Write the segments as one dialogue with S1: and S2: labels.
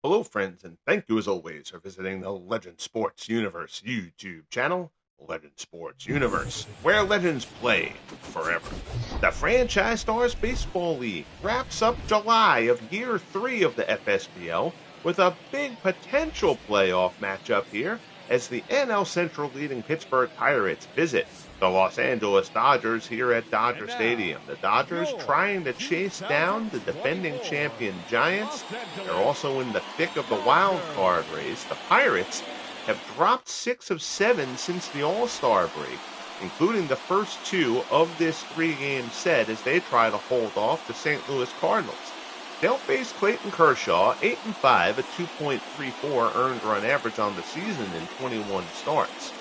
S1: Hello, friends, and thank you as always for visiting the Legend Sports Universe YouTube channel, Legend Sports Universe, where legends play forever. The Franchise Stars Baseball League wraps up July of year 3 of the FSBL with a big potential playoff matchup here as the NL Central leading Pittsburgh Pirates visit the Los Angeles Dodgers here at
S2: And
S1: Dodger
S2: now,
S1: Stadium. The Dodgers
S2: your
S1: trying to chase down the defending
S2: 2024
S1: champion Giants.
S2: Los
S1: They're
S2: Angeles
S1: also in the thick of the wild
S2: Dodgers.
S1: card race. The Pirates have dropped 6 of 7 since the All-Star break, including the first 2 of this 3-game set as they try to hold off the St. Louis Cardinals. They'll face Clayton Kershaw, 8-5, a 2.34 earned run average on the season in 21 starts.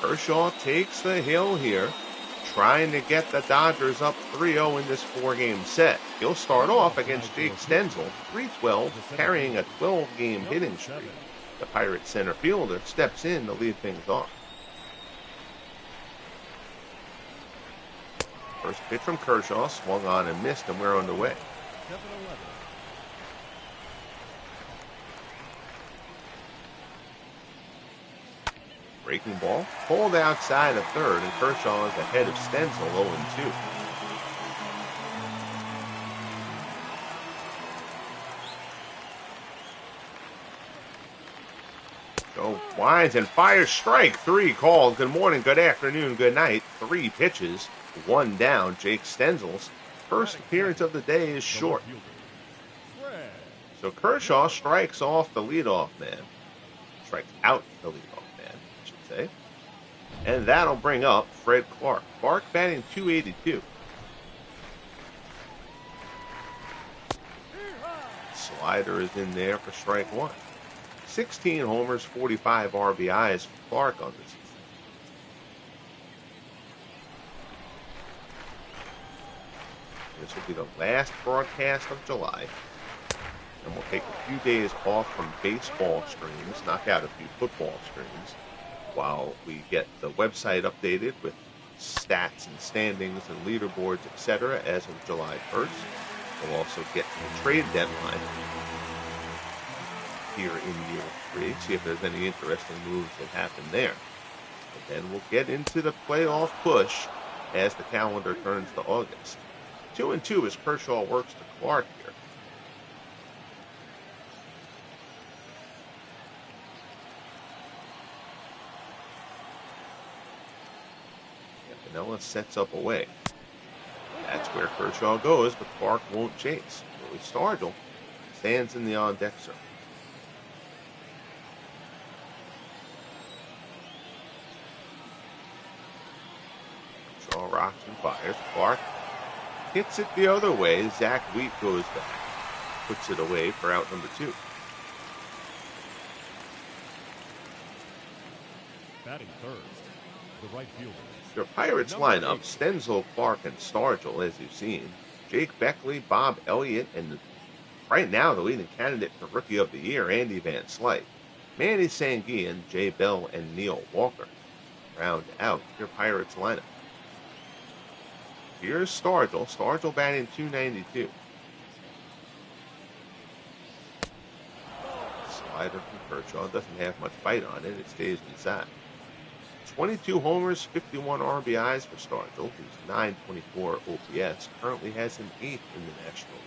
S1: Kershaw takes the hill here, trying to get the Dodgers up 3-0 in this 4-game set. He'll start off against Jake Stenzel, 312, carrying a 12-game hitting streak. The Pirates center fielder steps in to lead things off. First pitch from Kershaw, swung on and missed, and we're underway. Breaking ball, pulled outside of third, and Kershaw is ahead of Stenzel 0-2. So winds and fires, strike 3 called. Good morning, good afternoon, good night. 3 pitches, 1 down. Jake Stenzel's first appearance of the day is short. So Kershaw strikes off the leadoff man. Strikes out the leadoff man, I should say. And that'll bring up Fred Clark. Clark batting .282. Slider is in there for strike 1. 16 homers, 45 RBIs for Clark on this season. This will be the last broadcast of July. And we'll take a few days off from baseball streams, knock out a few football streams, while we get the website updated with stats and standings and leaderboards, etc. as of July 1st. We'll also get to the trade deadline here in year 3, see if there's any interesting moves that happen there. And then we'll get into the playoff push as the calendar turns to August. 2-2 as Kershaw works to Clark here. Campanella sets up away. That's where Kershaw goes, but Clark won't chase. Willie Stargell stands in the on-deck circle. Kershaw rocks and fires. Clark hits it the other way. Zach Wheat goes back, puts it away for out number 2.
S2: Batting third, the right fielder.
S1: Your Pirates lineup, Stenzel, Clark, and Stargell, as you've seen. Jake Beckley, Bob Elliott, and right now the leading candidate for Rookie of the Year, Andy Van Slyke. Manny Sanguillen, Jay Bell, and Neil Walker round out your Pirates lineup. Here's Stargell. Stargell batting .292. Slider from Kershaw doesn't have much bite on it. It stays inside. 22 homers, 51 RBIs for Stargell, who's .924 OPS, currently has him 8th in the National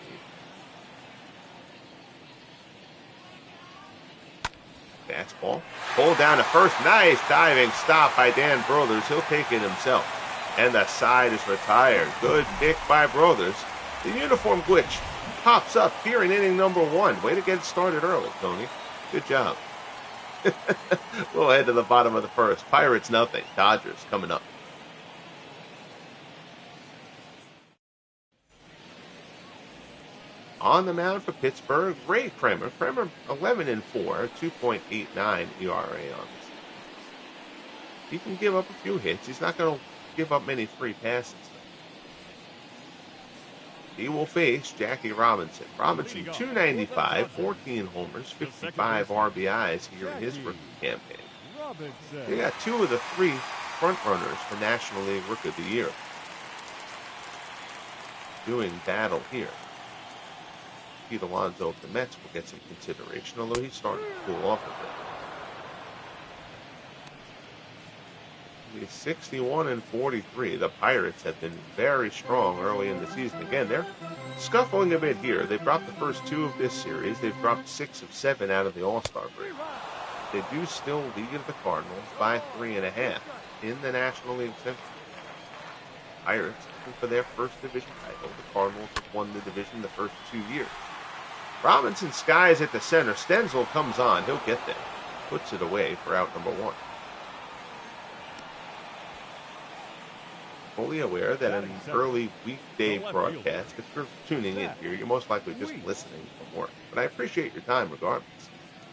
S1: League. Fastball, pulled down to first. Nice diving stop by Dan Brothers. He'll take it himself. And the side is retired. Good pick by Brothers. The uniform glitch pops up here in inning number 1. Way to get it started early, Tony. Good job. We'll head to the bottom of the first. Pirates nothing. Dodgers coming up. On the mound for Pittsburgh, Ray Kremer. Kremer 11-4, 2.89 ERA on this. He can give up a few hits. He's not going to give up many free passes. He will face Jackie Robinson. Robinson, .295, 14 homers, 55 RBIs here in his rookie campaign. They got 2 of the 3 front runners for National League Rookie of the Year doing battle here. Pete Alonso of the Mets will get some consideration, although he's starting to cool off a bit. He's 61-43. The Pirates have been very strong early in the season. Again, they're scuffling a bit here. They've dropped the first 2 of this series. They've dropped 6 of 7 out of the All-Star break. They do still lead the Cardinals by 3.5 in the National League Central. Pirates looking for their first division title. The Cardinals have won the division the first 2 years. Robinson skies at the center. Stenzel comes on. He'll get there. Puts it away for out number 1. Fully aware that an early weekday broadcast, if you're tuning in here, you're most likely just listening from work. But I appreciate your time regardless.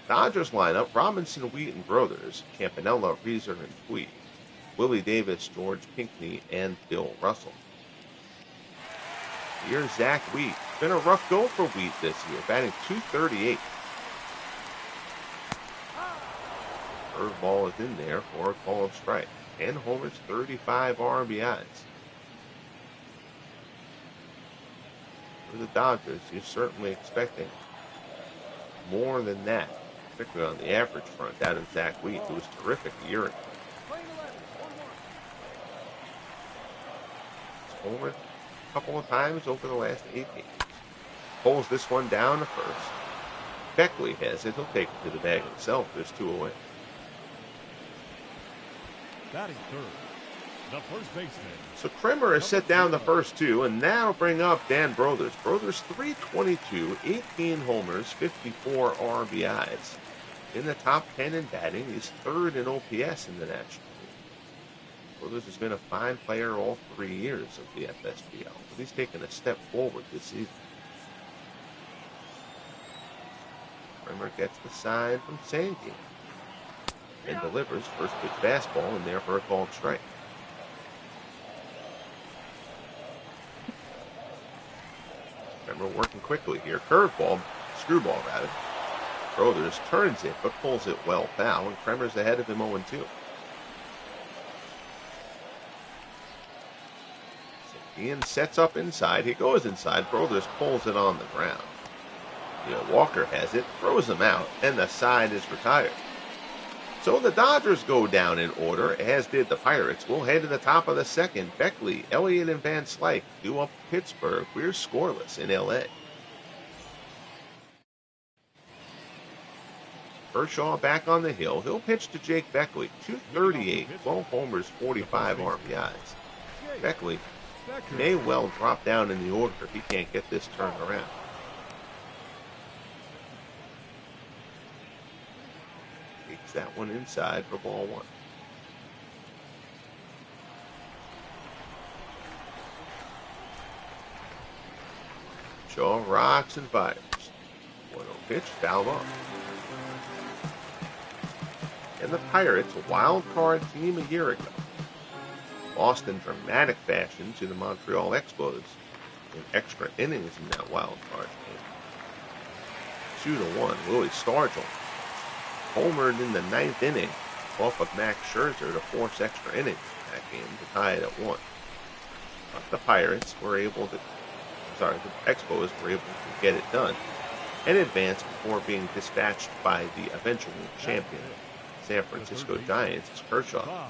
S1: Dodgers lineup: Robinson, Wheaton, Brothers, Campanella, Reeser, and Puig. Willie Davis, George Pinckney, and Bill Russell. Here's Zach Wheat. It's been a rough go for Wheat this year, batting .238. Curveball is in there for a called strike. 10 homers, 35 RBIs. For the Dodgers, you're certainly expecting more than that, particularly on the average front, out of Zach Wheat, who was terrific a year ago. He's homered a couple of times over the last 8 games. Pulls this one down to first. Beckley has it. He'll take it to the bag himself. There's 2 away.
S2: Batting third, the first baseman.
S1: So Kremer has set down the first 2, and now bring up Dan Brothers. Brothers .322, 18 homers, 54 RBIs. In the top 10 in batting, he's 3rd in OPS in the National League. Brothers has been a fine player all 3 years of the FSBL, but he's taken a step forward this season. Kremer gets the sign from Sandgate and delivers first pitch fastball in there for a called strike. Remember, working quickly here. Curveball, screwball rather. Brothers turns it but pulls it well foul, and Kremer's ahead of him 0-2. So Ian sets up inside. He goes inside. Brothers pulls it on the ground. Walker has it, throws him out, and the side is retired. So the Dodgers go down in order, as did the Pirates. We'll head to the top of the second. Beckley, Elliott, and Van Slyke due up Pittsburgh. We're scoreless in L.A. Kershaw back on the hill. He'll pitch to Jake Beckley. .238, 12 homers, 45 RBIs. Beckley may well drop down in the order if he can't get this turned around. That one inside for ball 1. Shaw rocks and fires. 1-0 pitch, fouled off. And the Pirates, a wild card team a year ago, lost in dramatic fashion to the Montreal Expos in extra innings in that wild card game. 2-1, Louis Stargell homered in the 9th inning off of Max Scherzer to force extra innings in that game to tie it at 1. But the Pirates were able to, the Expos were able to get it done and advance before being dispatched by the eventual champion San Francisco Giants as Kershaw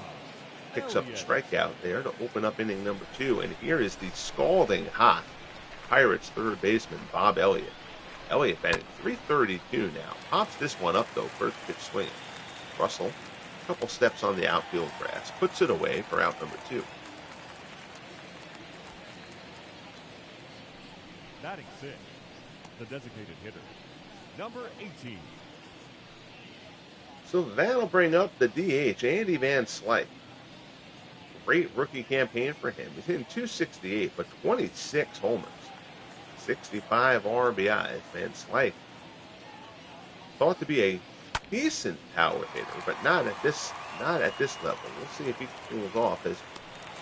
S1: picks up the strikeout there to open up inning number 2. And here is the scalding hot Pirates third baseman Bob Elliott. Elliott batting .332 now. Pops this one up, though. First pitch swing. Russell, a couple steps on the outfield grass. Puts it away for out number 2.
S2: Batting 6, the designated hitter, number 18.
S1: So that'll bring up the DH, Andy Van Slyke. Great rookie campaign for him. He's hitting .268, but 26 homers. 65 RBIs. Van Slyke thought to be a decent power hitter, but not at this level. We'll see if he cools off as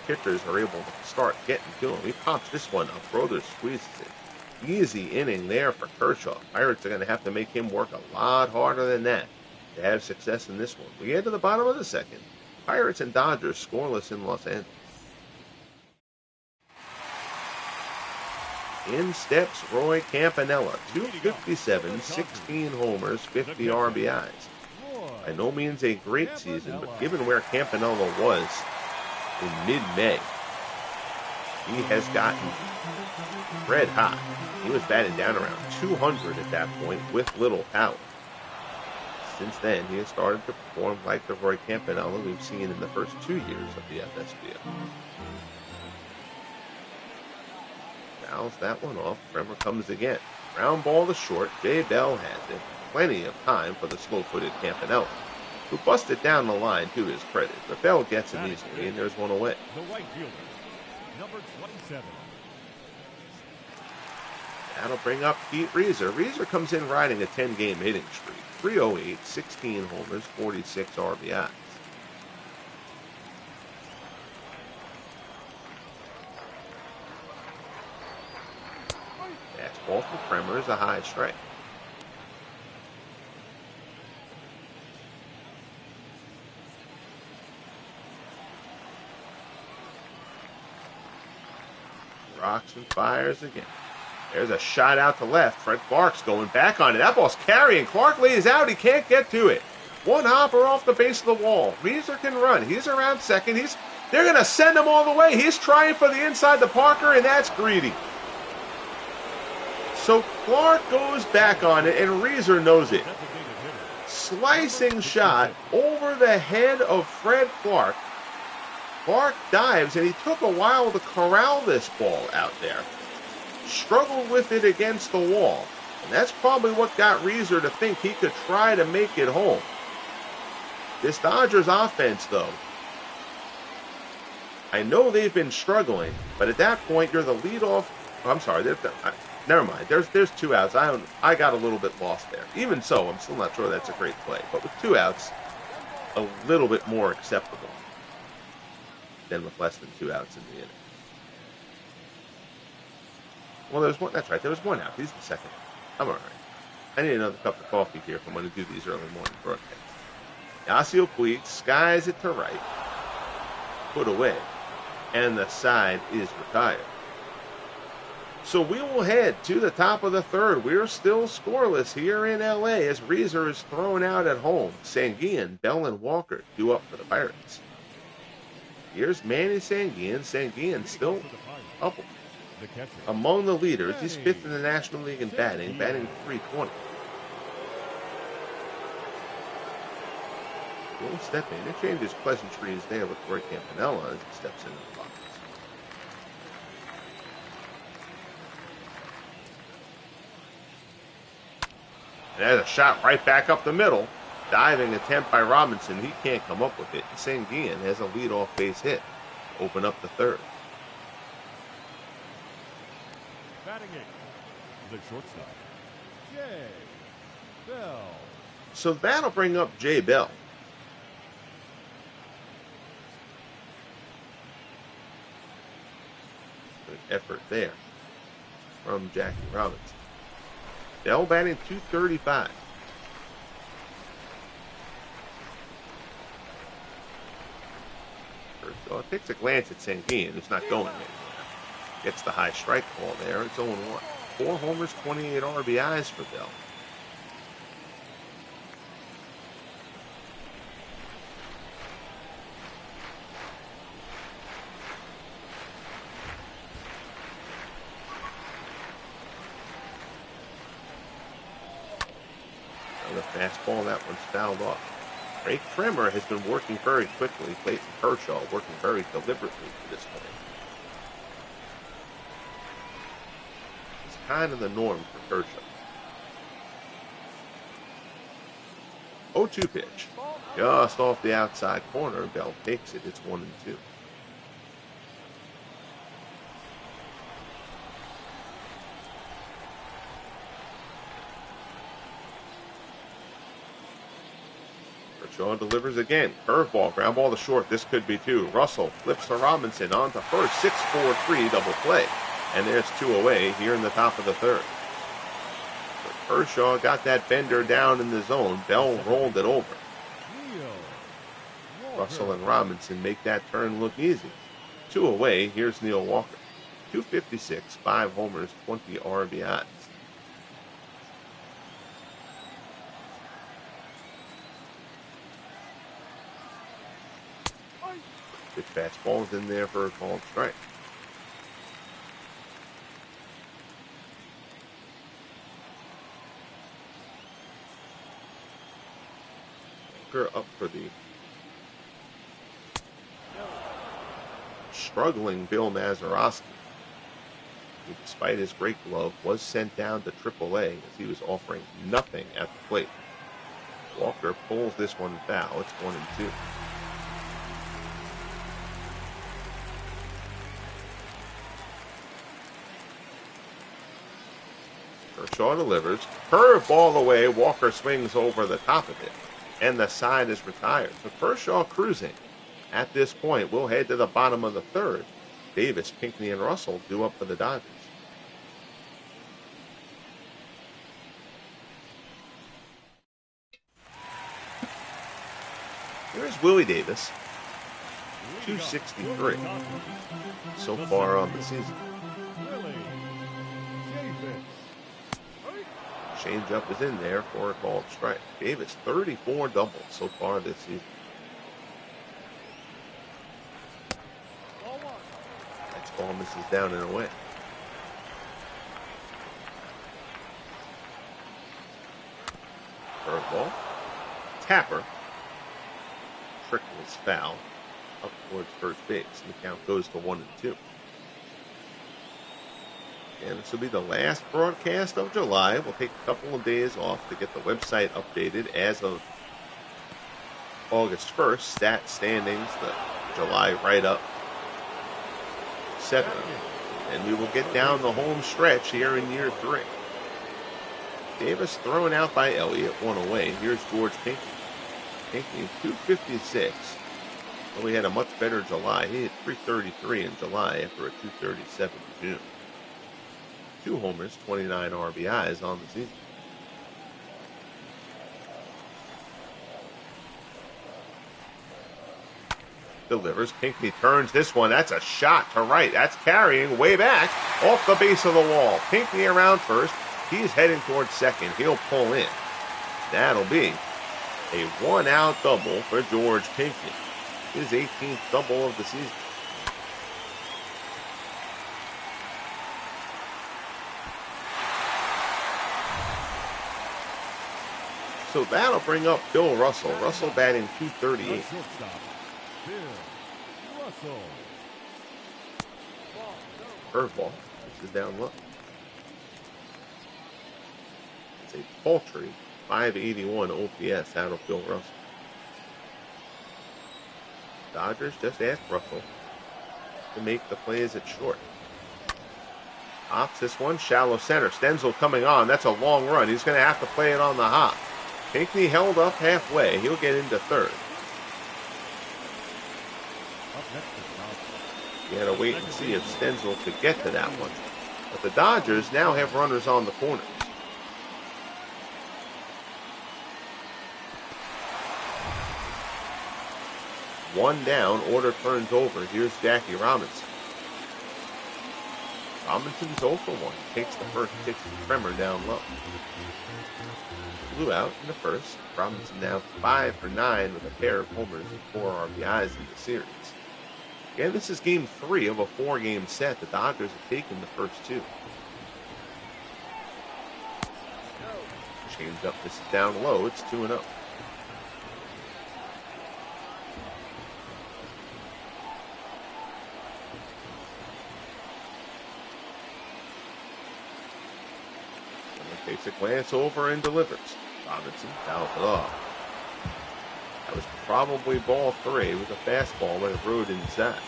S1: pitchers are able to start getting to him. He pops this one up. Brothers squeezes it. Easy inning there for Kershaw. Pirates are going to have to make him work a lot harder than that to have success in this one. We get to the bottom of the second. Pirates and Dodgers scoreless in Los Angeles. In steps Roy Campanella, 257, 16 homers, 50 RBIs. By no means a great season, but given where Campanella was in mid-May, he has gotten red hot. He was batting down around 200 at that point with little power. Since then, he has started to perform like the Roy Campanella we've seen in the first 2 years of the FSBL. Fouls that one off. Bremer comes again. Ground ball to short. Jay Bell has it. Plenty of time for the slow-footed Campanella, who busted down the line to his credit. But Bell gets him easily, and there's one away.
S2: The right fielder, number 27.
S1: That'll bring up Pete Reiser. Reiser comes in riding a 10-game hitting streak. 308, 16 homers, 46 RBIs. Fastball for Bremer is a high strike. Rocks and fires again. There's a shot out to left. Fred Clark's going back on it. That ball's carrying. Clark lays out. He can't get to it. One hopper off the base of the wall. Reiser can run. He's around second. They're going to send him all the way. He's trying for the inside to Parker, and that's greedy. So Clark goes back on it, and Reiser knows it. Slicing shot over the head of Fred Clark. Clark dives, and he took a while to corral this ball out there. Struggled with it against the wall. And that's probably what got Reiser to think he could try to make it home. This Dodgers offense, though, I know they've been struggling, but at that point, you're the leadoff. I'm sorry, never mind. There's 2 outs. I got a little bit lost there. Even so, I'm still not sure that's a great play. But with 2 outs, a little bit more acceptable than with less than 2 outs in the inning. Well, there's one. That's right. There was 1 out. He's the second. I'm all right. I need another cup of coffee here if I'm going to do these early morning broadcasts. Yasiel Puig skies it to right. Put away. And the side is retired. So we will head to the top of the third. We're still scoreless here in L.A. as Reiser is thrown out at home. Sanguillen, Bell, and Walker due up for the Pirates. Here's Manny Sanguillen. Sanguillen still up among the leaders. He's 5th in the National League in batting 320. He'll step in. It changes pleasantries there with Roy Campanella as he steps into the box. And there's a shot right back up the middle. Diving attempt by Robinson. He can't come up with it. Sanguillen has a leadoff base hit. Open up the third.
S2: Batting it, the shortstop, Jay Bell.
S1: So that'll bring up Jay Bell. Good effort there from Jackie Robinson. Bell batting .235. Kershaw takes a glance at Sanguillen, who's not going anywhere. Gets the high strike ball there. It's 0-1. 4 homers, 28 RBIs for Bell. Another fastball. That one's fouled off. Ray Kremer has been working very quickly. Clayton Kershaw working very deliberately to this point. It's kind of the norm for Kershaw. 0-2 pitch. Just off the outside corner. Bell takes it. It's 1-2. Shaw delivers again. Curveball, ground ball to short. This could be 2. Russell flips to Robinson on to first. 6-4-3 double play. And there's 2 away here in the top of the third. So Kershaw got that bender down in the zone. Bell rolled it over. Russell and Robinson make that turn look easy. 2 away. Here's Neil Walker. 256, 5 homers, 20 RBIs. Good fastballs in there for a called strike. Up for the struggling Bill Mazeroski, who, despite his great glove, was sent down to AAA as he was offering nothing at the plate. Walker pulls this one foul. It's 1-2. Kershaw delivers. Curveball away. Walker swings over the top of it, and the side is retired. So Kershaw cruising. At this point, we'll head to the bottom of the third. Davis, Pinckney, and Russell due up for the Dodgers. Here's Willie Davis, 263 so far on the season. Changeup is in there for a called strike. Davis, 34 doubles so far this season. Next ball misses down and away. Curveball. Tapper. Trick was foul up towards first base. And the count goes to 1-2. And this will be the last broadcast of July. We'll take a couple of days off to get the website updated as of August 1st. Stat standings, the July write-up, etc. And we will get down the home stretch here in year 3. Davis thrown out by Elliott, 1 away. Here's George Pinckney. Pinckney, 256. Well, we had a much better July. He hit 333 in July after a 237 in June. 2 homers, 29 RBIs on the season. Delivers. Pinckney turns this one. That's a shot to right. That's carrying way back off the base of the wall. Pinckney around first. He's heading towards second. He'll pull in. That'll be a 1-out double for George Pinckney. His 18th double of the season. So that'll bring up Bill Russell. Russell batting .238. Curveball. This is down low. It's a paltry 581 OPS out of Bill Russell. Dodgers just asked Russell to make the plays at short. Hops this one, shallow center. Stenzel coming on. That's a long run. He's going to have to play it on the hop. Pinckney held up halfway. He'll get into third. You had to wait and see if Stenzel could get to that one. But the Dodgers now have runners on the corners. One down, order turns over. Here's Jackie Robinson. Robinson's 0 for 1. Takes the first pitch to Kremer down low. Blew out in the first. Robinson now 5 for 9 with a pair of homers and 4 RBIs in the series. Again, this is game 3 of a 4-game set. The Dodgers have taken the first 2. Changed up, this is down low. It's 2-0. Takes a glance over and delivers. Robinson fouls it off. That was probably ball 3 with a fastball that rode inside.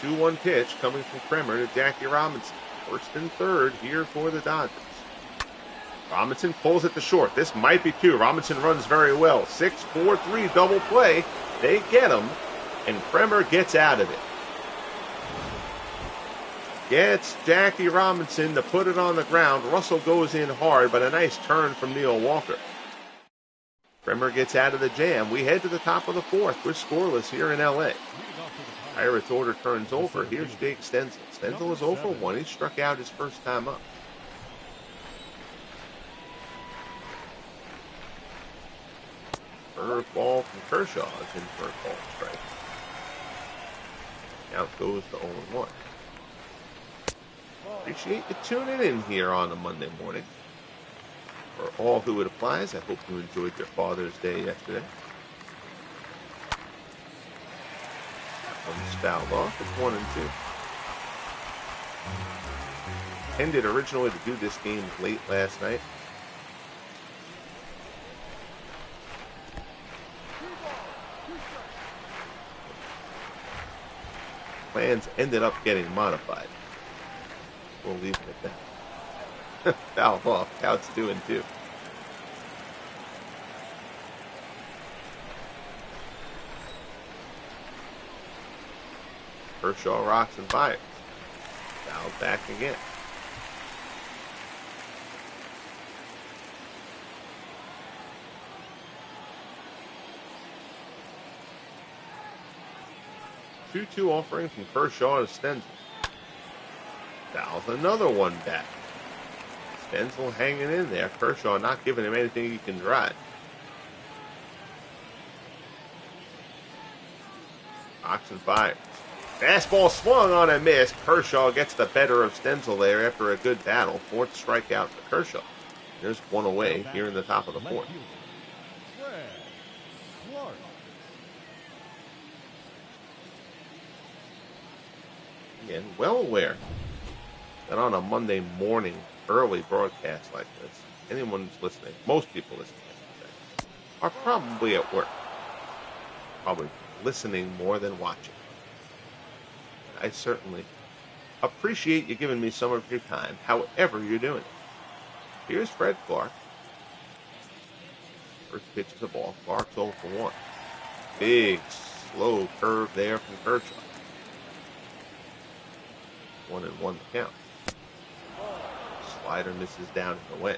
S1: 2-1 pitch coming from Kremer to Jackie Robinson. First and third here for the Dodgers. Robinson pulls it to short. This might be 2. Robinson runs very well. 6-4-3 double play. They get him, and Kremer gets out of it. Gets Jackie Robinson to put it on the ground. Russell goes in hard, but a nice turn from Neil Walker. Kremer gets out of the jam. We head to the top of the 4th. We're scoreless here in L.A. Pirates order turns over. Here's Jake Stenzel. Stenzel is 0 for 1. He struck out his first time up. Curveball from Kershaw is in for a ball strike. Count goes to 0-1. Appreciate you tuning in here on a Monday morning. For all who it applies, I hope you enjoyed your Father's Day yesterday. One's fouled off. It's 1-2. Intended originally to do this game late last night. Plans ended up getting modified. We'll leave it at that. Foul off. Counts 2-2. Kershaw rocks and fires. Foul back again. Two-two offering from Kershaw to Stenzel. Fouls another one back. Stenzel hanging in there. Kershaw not giving him anything he can drive. Rocks and fires. Fastball swung on a miss. Kershaw gets the better of Stenzel there after a good battle. Fourth strikeout for Kershaw. There's one away here in the top of the fourth. Again, well aware that on a Monday morning early broadcast like this, anyone who's listening, most people listening, are probably at work. Probably listening more than watching. I certainly appreciate you giving me some of your time, however you're doing it. Here's Fred Clark. First pitch is a ball. Clark's 0 for 1. Big, slow curve there from Kershaw. 1-1 the count. Slider misses down and away.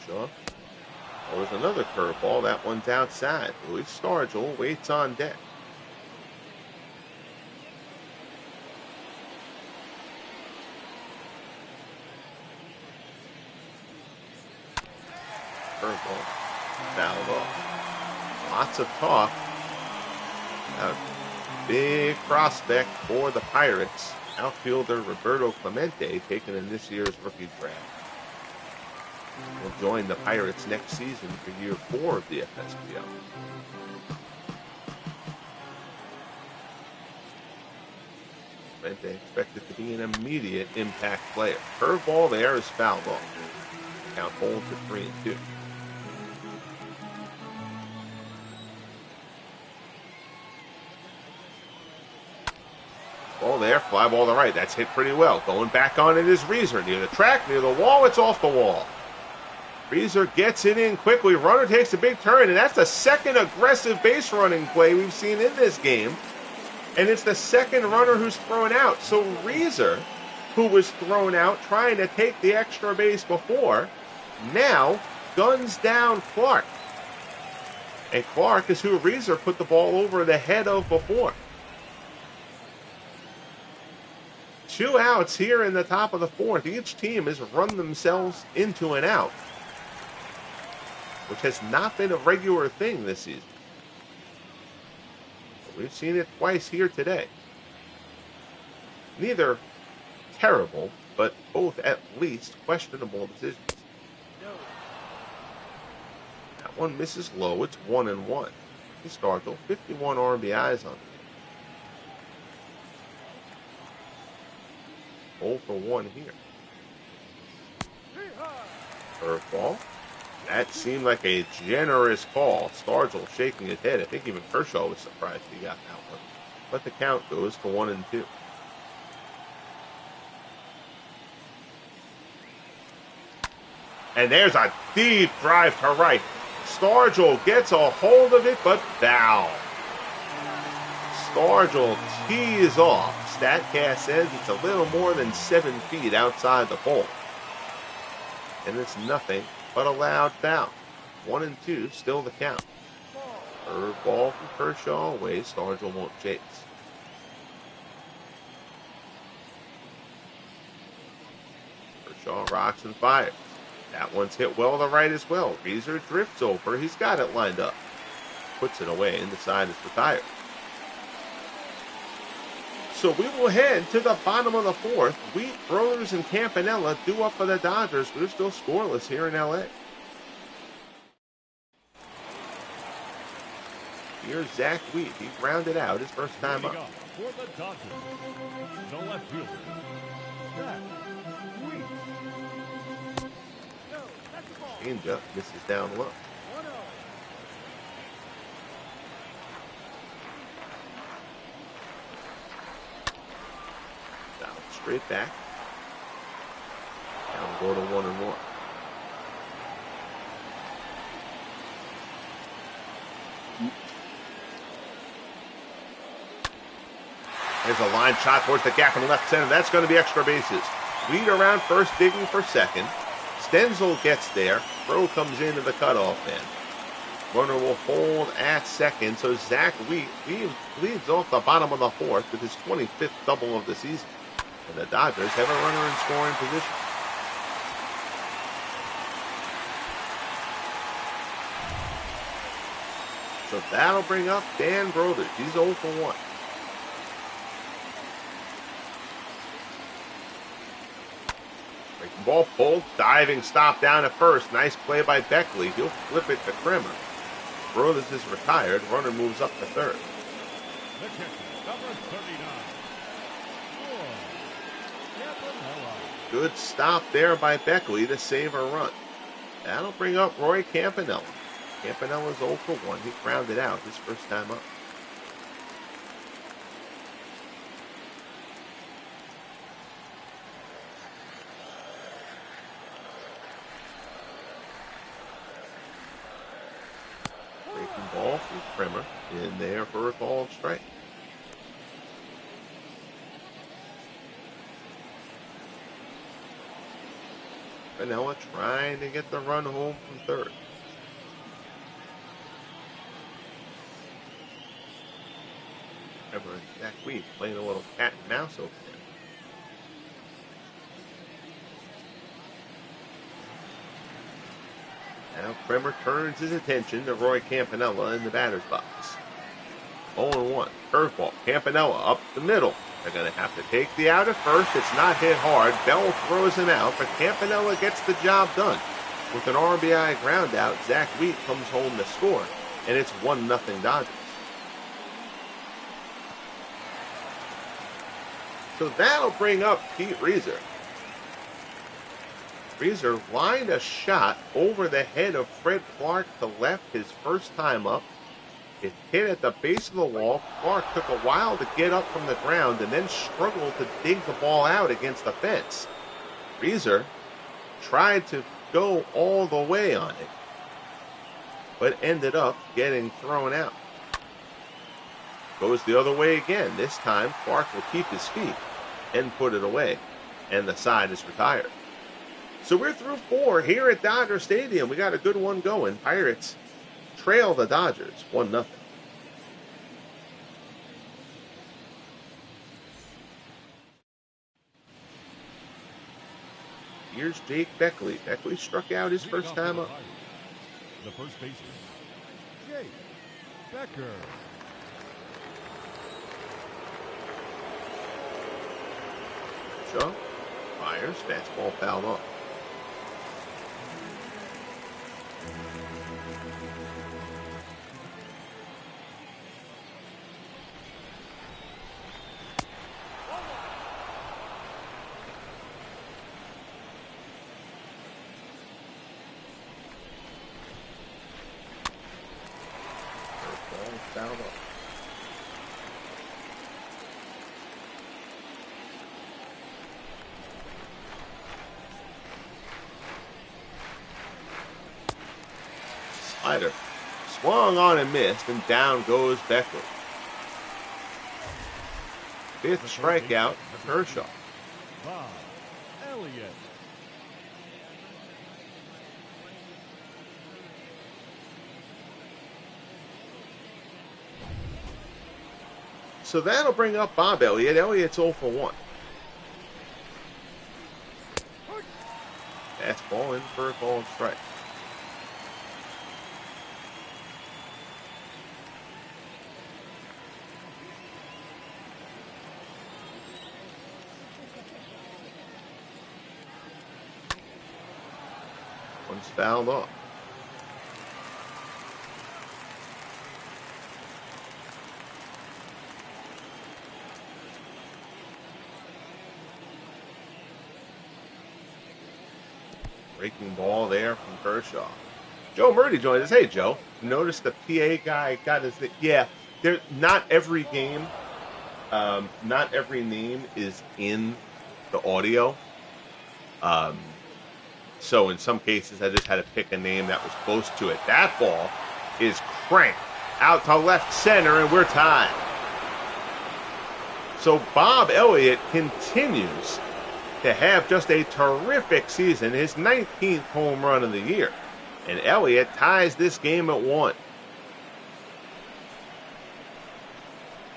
S1: Kershaw. There was another curveball. That one's outside. Luis Stargell waits on deck. Curveball. Fouled off. Lots of talk. A big prospect for the Pirates. Outfielder Roberto Clemente, taken in this year's rookie draft. Will join the Pirates next season for year 4 of the FSBO. Clemente expected to be an immediate impact player. Curveball there is fouled off. Count holds at 3-2. Ball there, fly ball to right. That's hit pretty well. Going back on it is Reeser. Near the track, near the wall, it's off the wall. Reeser gets it in quickly. Runner takes a big turn, and that's the second aggressive base running play we've seen in this game. And it's the second runner who's thrown out. So Reeser, who was thrown out trying to take the extra base before, now guns down Clark. And Clark is who Reeser put the ball over the head of before. 2 outs here in the top of the fourth. Each team has run themselves into an out, which has not been a regular thing this season. But we've seen it twice here today. Neither terrible, but both at least questionable decisions. That one misses low. It's 1-1. Stargell, 51 RBIs on it. 0 for 1 here. Curveball. That seemed like a generous call. Stargell shaking his head. I think even Kershaw was surprised he got that one. But the count goes to 1-2. And there's a deep drive to right. Stargell gets a hold of it, but foul. Stargell tees off. StatCast says it's a little more than 7 feet outside the pole. And it's nothing but a loud foul. 1-2, still the count. Curveball from Kershaw away. Stargell won't chase. Kershaw rocks and fires. That one's hit well to right as well. Reeser drifts over. He's got it lined up. Puts it away, and the side is retired. So we will head to the bottom of the fourth. Wheat, Brothers, and Campanella due up for the Dodgers. We're still scoreless here in L.A. Here's Zach Wheat. He rounded out his first time up.
S2: For the Dodgers, the left fielder, Zach Wheat.
S1: Changeup misses down low. Down straight back. Now go to 1-1. There's a line shot towards the gap in the left center. That's going to be extra bases. Wheat around first, digging for second. Stenzel gets there. Throw comes into the cutoff man. Runner will hold at second. So Zach Wheat leads off the bottom of the fourth with his 25th double of the season. And the Dodgers have a runner in scoring position. So that'll bring up Dan Brothers. He's 0 for 1. Breaking ball pulled, diving stop down at first. Nice play by Beckley. He'll flip it to Krimmer. Brothers is retired. Runner moves up to third.
S2: The catcher, number 39.
S1: Good stop there by Beckley to save a run. That'll bring up Roy Campanella. Campanella's 0 for 1. He grounded out his first time up. Breaking ball from Krimmer in there for a called strike. Campanella trying to get the run home from third. Remember, Zach Wheat playing a little cat and mouse over there. Now Krimmer turns his attention to Roy Campanella in the batter's box. 0-1. Curveball. Campanella up the middle. They're going to have to take the out at first. It's not hit hard. Bell throws him out, but Campanella gets the job done. With an RBI ground out, Zach Wheat comes home to score, and it's 1-0 Dodgers. So that'll bring up Pete Reeser. Reeser lined a shot over the head of Fred Clark to left his first time up. It hit at the base of the wall. Clark took a while to get up from the ground and then struggled to dig the ball out against the fence. Reeser tried to go all the way on it, but ended up getting thrown out. Goes the other way again. This time, Clark will keep his feet and put it away, and the side is retired. So we're through 4 here at Dodger Stadium. We got a good one going. Pirates trail the Dodgers 1-0. Here's Jake Beckley. Beckley struck out his first time up.
S2: The first baseman, Jake Becker.
S1: Shaw fires. Fastball fouled off. Fouled off. Slider swung on and missed, and down goes Beckley. Fifth strikeout for Kershaw.
S2: Bob Elliott.
S1: So that'll bring up Bob Elliott. Elliott's 0 for 1. Fastball in for a ball and strike. One's fouled off. Breaking ball there from Kershaw. Joe Murdy joins us. Hey, Joe. Notice the PA guy got his... Yeah, not every game, not every name is in the audio. So in some cases, I just had to pick a name that was close to it. That ball is cranked out to left center, and we're tied. So Bob Elliott continues to have just a terrific season, his 19th home run of the year. And Elliott ties this game at 1.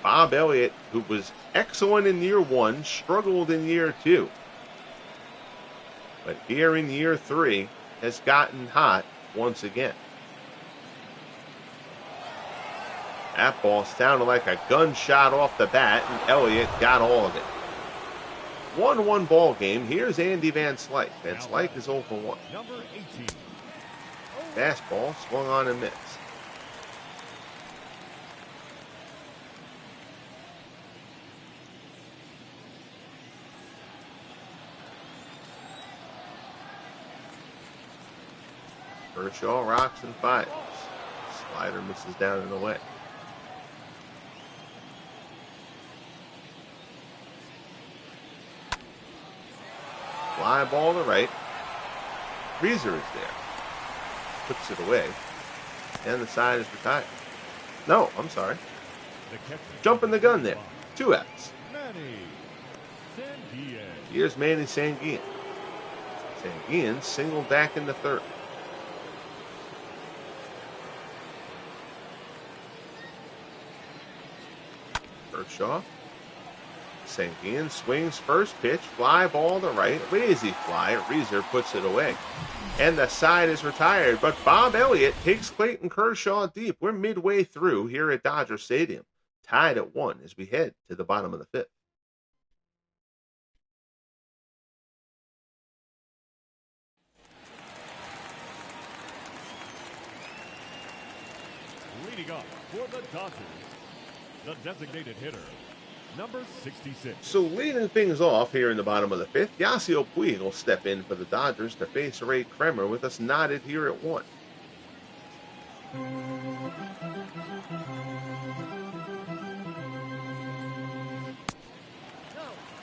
S1: Bob Elliott, who was excellent in year 1, struggled in year 2. But here in year 3, has gotten hot once again. That ball sounded like a gunshot off the bat, and Elliott got all of it. 1-1 ball game. Here's Andy Van Slyke. Van Slyke is 0 for 1.
S2: Number 18.
S1: Fastball swung on and missed. Kershaw rocks and fires. Slider misses down and away. Fly ball to right. Reeser is there. Puts it away. And the side is retired. No, I'm sorry. Jumping the gun there. 2 outs.
S2: Manny Sanguillen.
S1: Here's Manny Sanguillen. Sanguillen singled back in the 3rd. Kershaw. Sanguillen swings first pitch, fly ball to right, lazy fly. Reeser puts it away. And the side is retired, but Bob Elliott takes Clayton Kershaw deep. We're midway through here at Dodger Stadium, tied at 1 as we head to the bottom of the 5th.
S2: Leading up for the Dodgers, the designated hitter, number 66.
S1: So leading things off here in the bottom of the 5th, Yasiel Puig will step in for the Dodgers to face Ray Kremer with us knotted here at 1.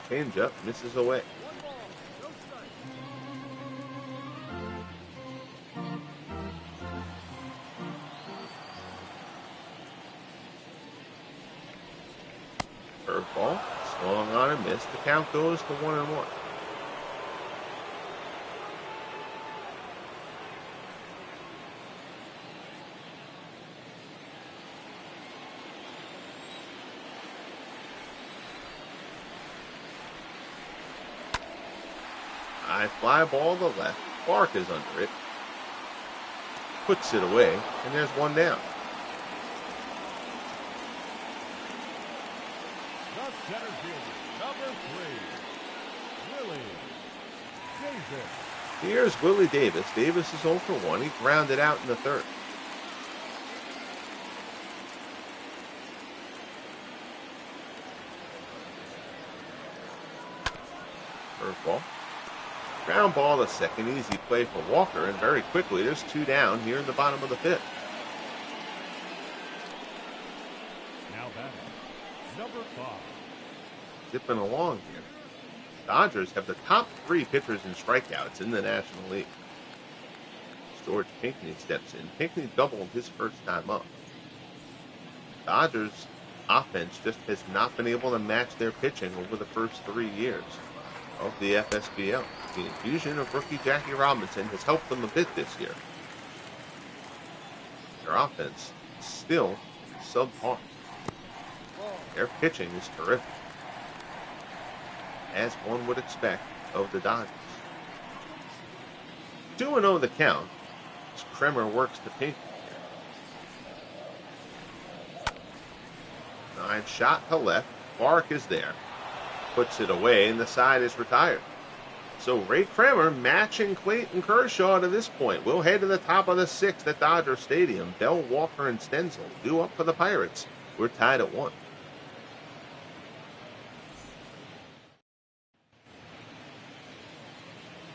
S1: Changeup misses away. Curveball, swung on and missed. The count goes to 1-1. High fly ball to left. Clark is under it. Puts it away, and there's 1 down.
S2: The center fielder, number 3, Willie Davis.
S1: Here's Willie Davis. Davis is 0 for 1. He grounded out in the 3rd. Curveball. Ground ball to second. Easy play for Walker. And very quickly, there's 2 down here in the bottom of the 5th.
S2: Now batting, number 5.
S1: Zipping along here. Dodgers have the top 3 pitchers in strikeouts in the National League. George Pinckney steps in. Pinckney doubled his first time up. Dodgers offense just has not been able to match their pitching over the first 3 years of the FSBL. The infusion of rookie Jackie Robinson has helped them a bit this year. Their offense is still subpar. Their pitching is terrific, as one would expect of the Dodgers. 2-0 the count as Kremer works to Pinky. 9 shot to left. Clark is there. Puts it away, and the side is retired. So Ray Kremer matching Clayton Kershaw to this point. We'll head to the top of the 6th at Dodger Stadium. Bell, Walker, and Stenzel due up for the Pirates. We're tied at 1.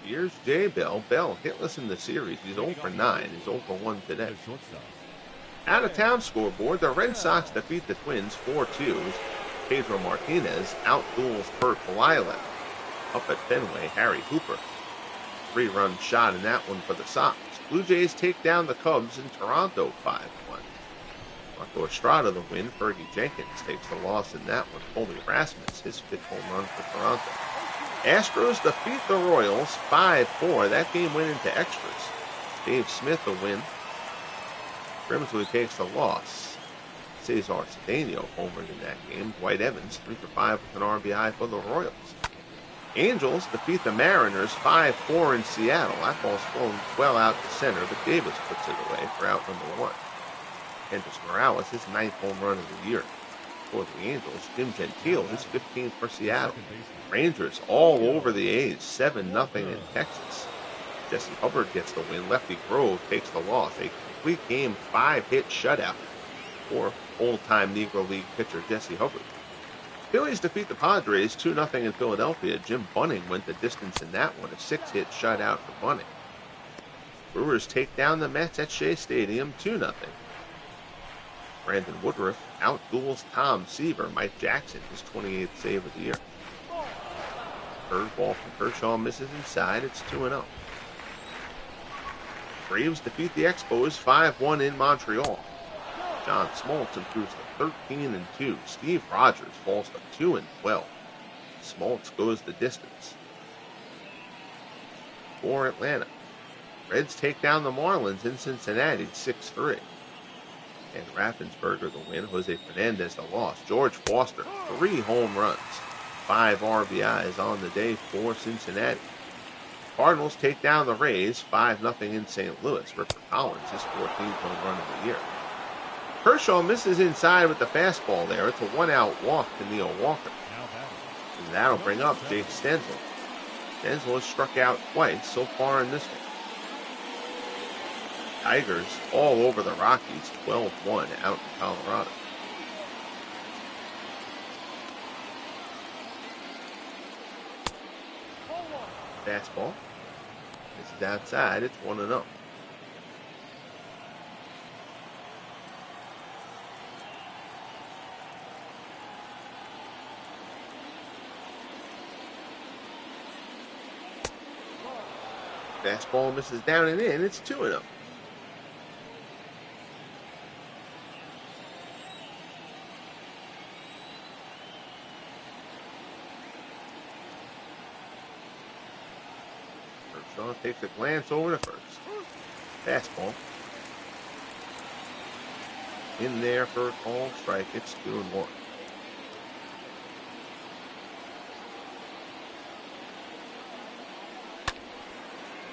S1: Here's Jay Bell. Bell hitless in the series. He's 0 for 9. He's 0 for 1 today. Out-of-town scoreboard, the Red Sox defeat the Twins 4-2. Pedro Martinez outduels Bert Blyleven. Up at Fenway, Harry Hooper. 3-run shot in that one for the Sox. Blue Jays take down the Cubs in Toronto 5-1. Marco Estrada the win. Fergie Jenkins takes the loss in that one. Colby Rasmus, his 5th home run for Toronto. Astros defeat the Royals 5-4. That game went into extras. Dave Smith the win. Grimsley takes the loss. Cesar Cedeno homered in that game. Dwight Evans 3 for 5 with an RBI for the Royals. Angels defeat the Mariners 5-4 in Seattle. That ball's flown well out to center, but Davis puts it away for out number 1. Kendrys Morales, his 9th home run of the year. For the Angels, Jim Gentile, his 15th for Seattle. Rangers all over the A's, 7-0 in Texas. Jesse Hubbard gets the win. Lefty Grove takes the loss. A complete game 5-hit shutout for old-time Negro League pitcher Jesse Hubbard. Phillies defeat the Padres 2-0 in Philadelphia. Jim Bunning went the distance in that one, a 6-hit shutout for Bunning. Brewers take down the Mets at Shea Stadium 2-0. Brandon Woodruff outduels Tom Seaver. Mike Jackson, his 28th save of the year. Curveball from Kershaw misses inside. It's 2-0. Braves defeat the Expos 5-1 in Montreal. John Smoltz improves to 13-2. Steve Rogers falls to 2-12. Smoltz goes the distance. For Atlanta, Reds take down the Marlins in Cincinnati 6-3. And Raffensperger the win. Jose Fernandez the loss. George Foster 3 home runs, 5 RBIs on the day for Cincinnati. Cardinals take down the Rays 5-0 in St. Louis. Ripper Collins, his 14th home run of the year. Kershaw misses inside with the fastball there. It's a 1-out walk to Neil Walker. And that'll bring up Jake Stenzel. Stenzel has struck out twice so far in this one. Tigers all over the Rockies 12-1 out in Colorado. Fastball. This is outside. It's 1-0. Fastball misses down and in. It's 2-0. Kershaw takes a glance over to first. Fastball. In there for a called strike. It's 2-1.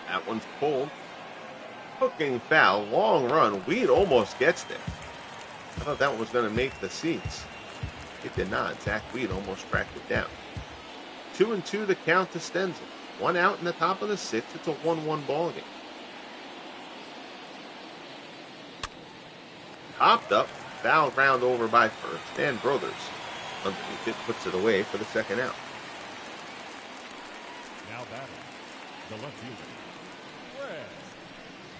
S1: That one's pulled. Hooking foul. Long run. Weed almost gets there. I thought that one was going to make the seats. It did not. Zach Weed almost tracked it down. 2-2 the count to Stenzel. 1 out in the top of the 6th. It's a 1-1 ball game. Hopped up. Foul ground over by first. Dan Brothers underneath it puts it away for the 2nd out.
S2: Now batting, the left fielder, Fred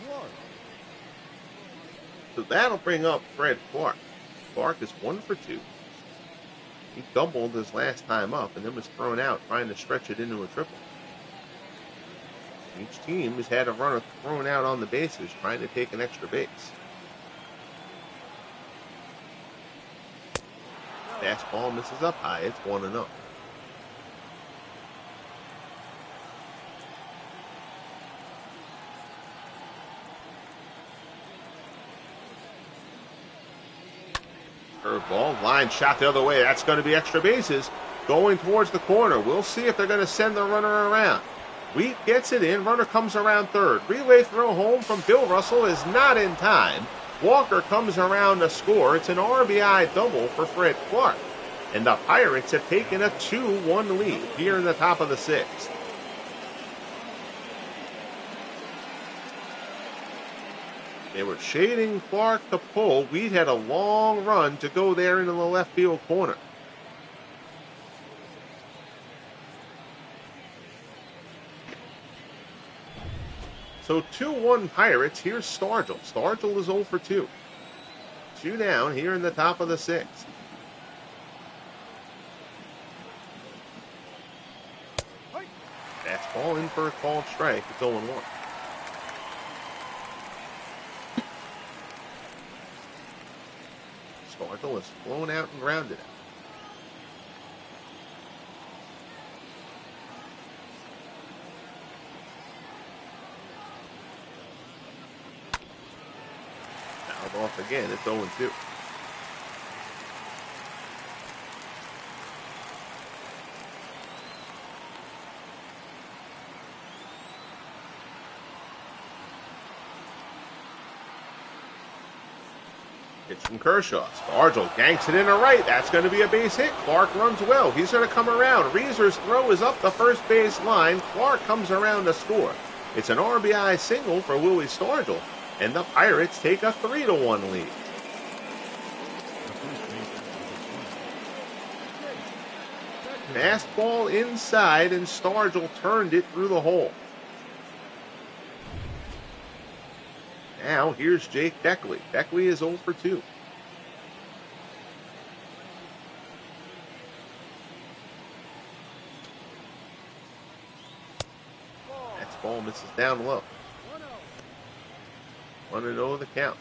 S2: Clark.
S1: So that'll bring up Fred Clark. Clark is 1 for 2. He doubled his last time up and then was thrown out trying to stretch it into a triple. Each team has had a runner thrown out on the bases trying to take an extra base. Fastball misses up high. It's 1-0. Curveball, line shot the other way. That's going to be extra bases. Going towards the corner. We'll see if they're going to send the runner around. Wheat gets it in. Runner comes around third. Relay throw home from Bill Russell is not in time. Walker comes around to score. It's an RBI double for Fred Clark. And the Pirates have taken a 2-1 lead here in the top of the sixth. They were shading Clark to pull. Wheat had a long run to go there into the left field corner. So 2-1 Pirates. Here's Stargell. Stargell is 0 for 2. 2 down here in the top of the sixth. Fastball in for a called strike. It's 0-1. Stargell is flown out and grounded out. Fouled off again. It's 0-2. Pitch from Kershaw. Stargell ganks it in to right. That's going to be a base hit. Clark runs well. He's going to come around. Reeser's throw is up the first base line. Clark comes around to score. It's an RBI single for Willie Stargell, and the Pirates take a 3-1 lead. Fastball inside, and Stargell turned it through the hole. Now, here's Jake Beckley. Beckley is 0 for 2. Next ball misses down low. 1-0 the count.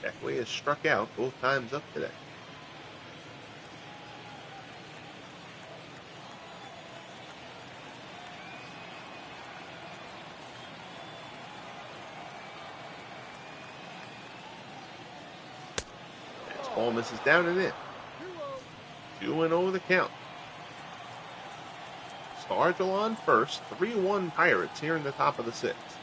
S1: Beckley has struck out both times up today. Ball misses down and in. 2-0 the count. Stargell on first. 3-1 Pirates here in the top of the sixth.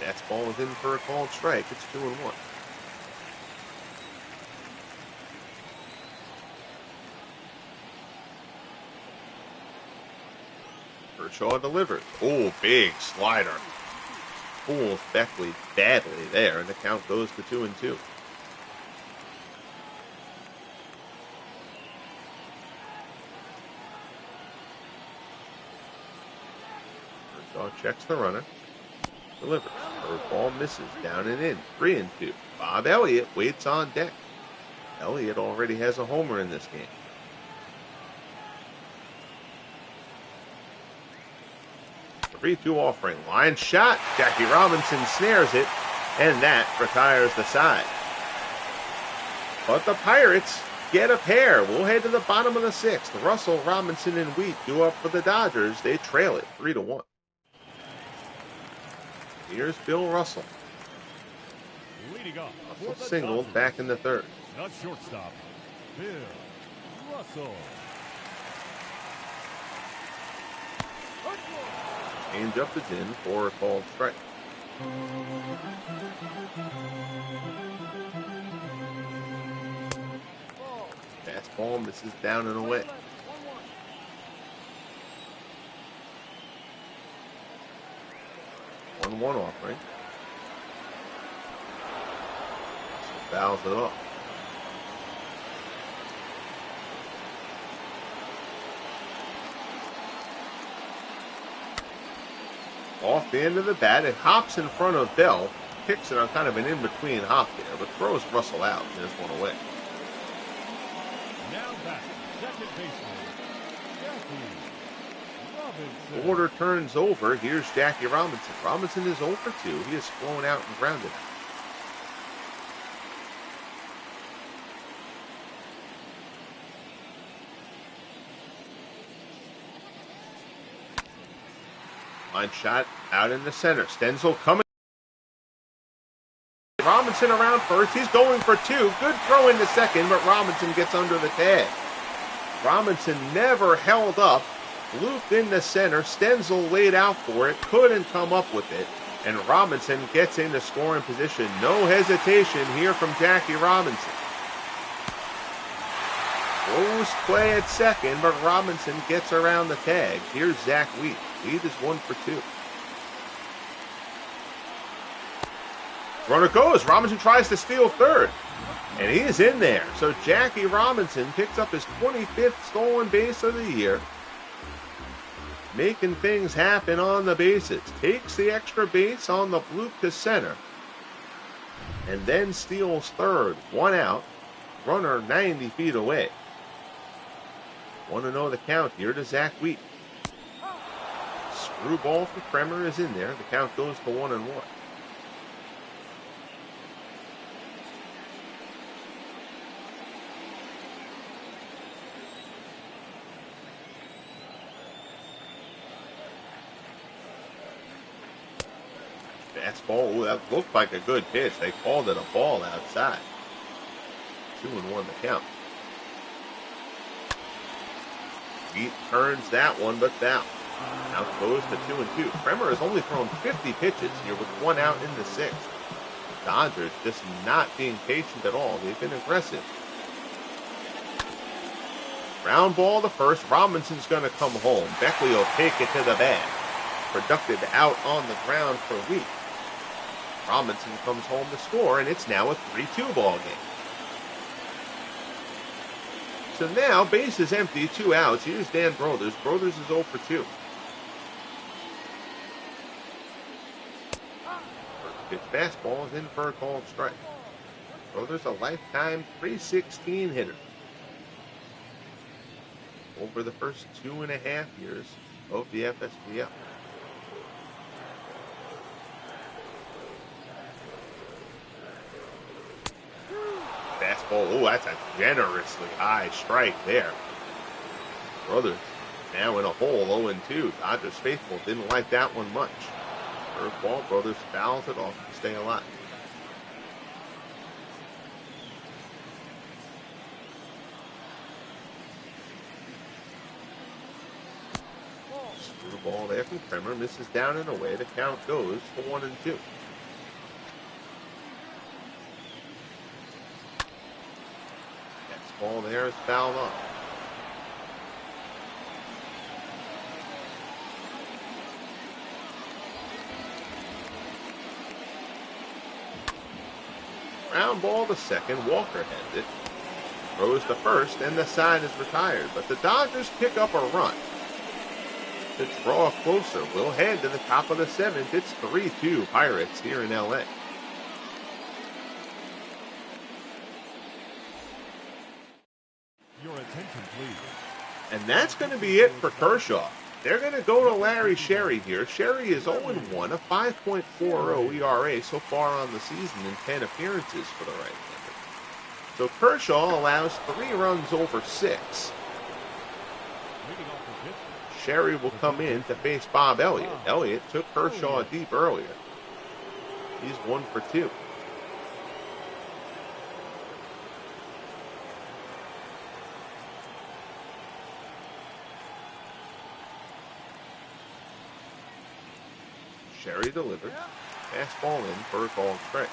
S1: Fastball is in for a called strike. It's 2-1. Kershaw delivers. Oh, big slider. Fools Beckley badly there, and the count goes to 2-2. Kershaw checks the runner. Delivers. Curveball misses. Down and in. 3-2. Bob Elliott waits on deck. Elliott already has a homer in this game. The 3-2 offering. Line shot. Jackie Robinson snares it, and that retires the side. But the Pirates get a pair. We'll head to the bottom of the sixth. Russell, Robinson, and Wheat do up for the Dodgers. They trail it 3-1. Here's Bill Russell.
S2: Leading off.
S1: Russell singled back in the third.
S2: The shortstop, Bill Russell.
S1: Change up is in for a called strike. Fastball misses down and away. 1-1 offering. So fouls it off. Off the end of the bat, it hops in front of Bell, picks it on kind of an in-between hop there, but throws Russell out and this one away.
S2: Now back, second baseman, Jackie Robinson.
S1: Order turns over. Here's Jackie Robinson. Robinson is 0 for 2. He is flown out and grounded out. Line shot out in the center. Stenzel coming. Robinson around first. He's going for two. Good throw into second, but Robinson gets under the tag. Robinson never held up. Looped in the center. Stenzel laid out for it. Couldn't come up with it. And Robinson gets into scoring position. No hesitation here from Jackie Robinson. Close play at second, but Robinson gets around the tag. Here's Zach Wheat. Wheat is 1 for 2. Runner goes. Robinson tries to steal third. And he is in there. So Jackie Robinson picks up his 25th stolen base of the year. Making things happen on the bases. Takes the extra base on the bloop to center. And then steals third. 1 out. Runner 90 feet away. 1-0 the count here to Zach Wheat. Screwball for Kremer is in there. The count goes to 1-1. Fastball. Ooh, that looked like a good pitch. They called it a ball outside. 2-1 the count. Wheat turns that one, but down. Now goes to 2-2. Kremer has only thrown 50 pitches here with 1 out in the 6th. Dodgers just not being patient at all. They've been aggressive. Ground ball to first. Robinson's going to come home. Beckley will take it to the bag. Productive out on the ground for Wheat. Robinson comes home to score, and it's now a 3-2 ball game. So now, base is empty, 2 outs. Here's Dan Brothers. Brothers is 0 for 2. First pitch fastball is in for a called strike. Brothers a lifetime 316 hitter. Over the first 2.5 years of the FSBL. Fastball. Oh, that's a generously high strike there. Brothers now in a hole, 0-2. Dodgers faithful didn't like that one much. Curveball. Brothers fouls it off to stay alive. Screwball there from Kremer. Misses down and away. The count goes to 1-2. Ball there is fouled off. Ground ball to second. Walker heads it. Throws to first, and the side is retired. But the Dodgers pick up a run. To draw closer, we'll head to the top of the 7th. It's 3-2 Pirates here in L.A. And that's going to be it for Kershaw. They're going to go to Larry Sherry here. Sherry is 0-1, a 5.40 ERA so far on the season in 10 appearances for the right-hander. So Kershaw allows 3 runs over 6. Sherry will come in to face Bob Elliott. Elliott took Kershaw deep earlier. He's 1 for 2. Sherry delivered. Fastball in for a called strike.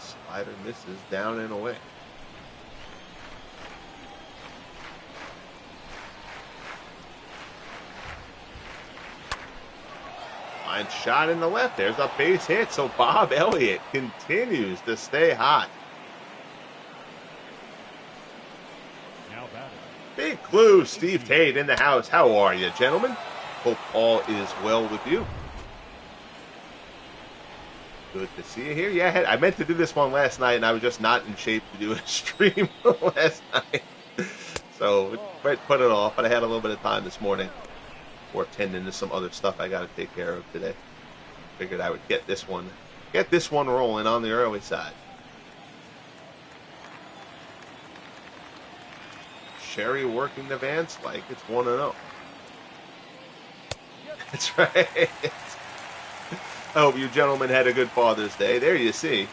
S1: Slider misses down and away. Line shot in the left. There's a base hit, so Bob Elliott continues to stay hot. Big clue, Steve Tate in the house. How are you, gentlemen? Hope all is well with you. Good to see you here. Yeah, I meant to do this one last night, and I was just not in shape to do a stream last night. So, put it off, but I had a little bit of time this morning. Or tending to some other stuff I got to take care of today. Figured I would get this one get this one rolling on the early side. Sherry working the Van Slyke. It's 1-0. That's right. I hope you gentlemen had a good Father's Day. There you see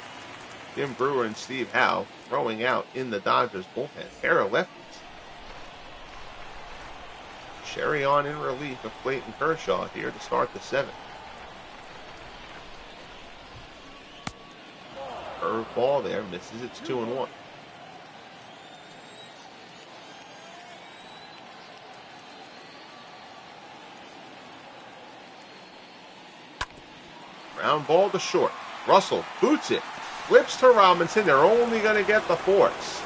S1: Jim Brewer and Steve Howe throwing out in the Dodgers bullpen. Pair of lefties. Sherry on in relief of Clayton Kershaw here to start the 7th. Curveball there, misses. It's 2-1. Ground ball to short. Russell boots it. Flips to Robinson. They're only going to get the force.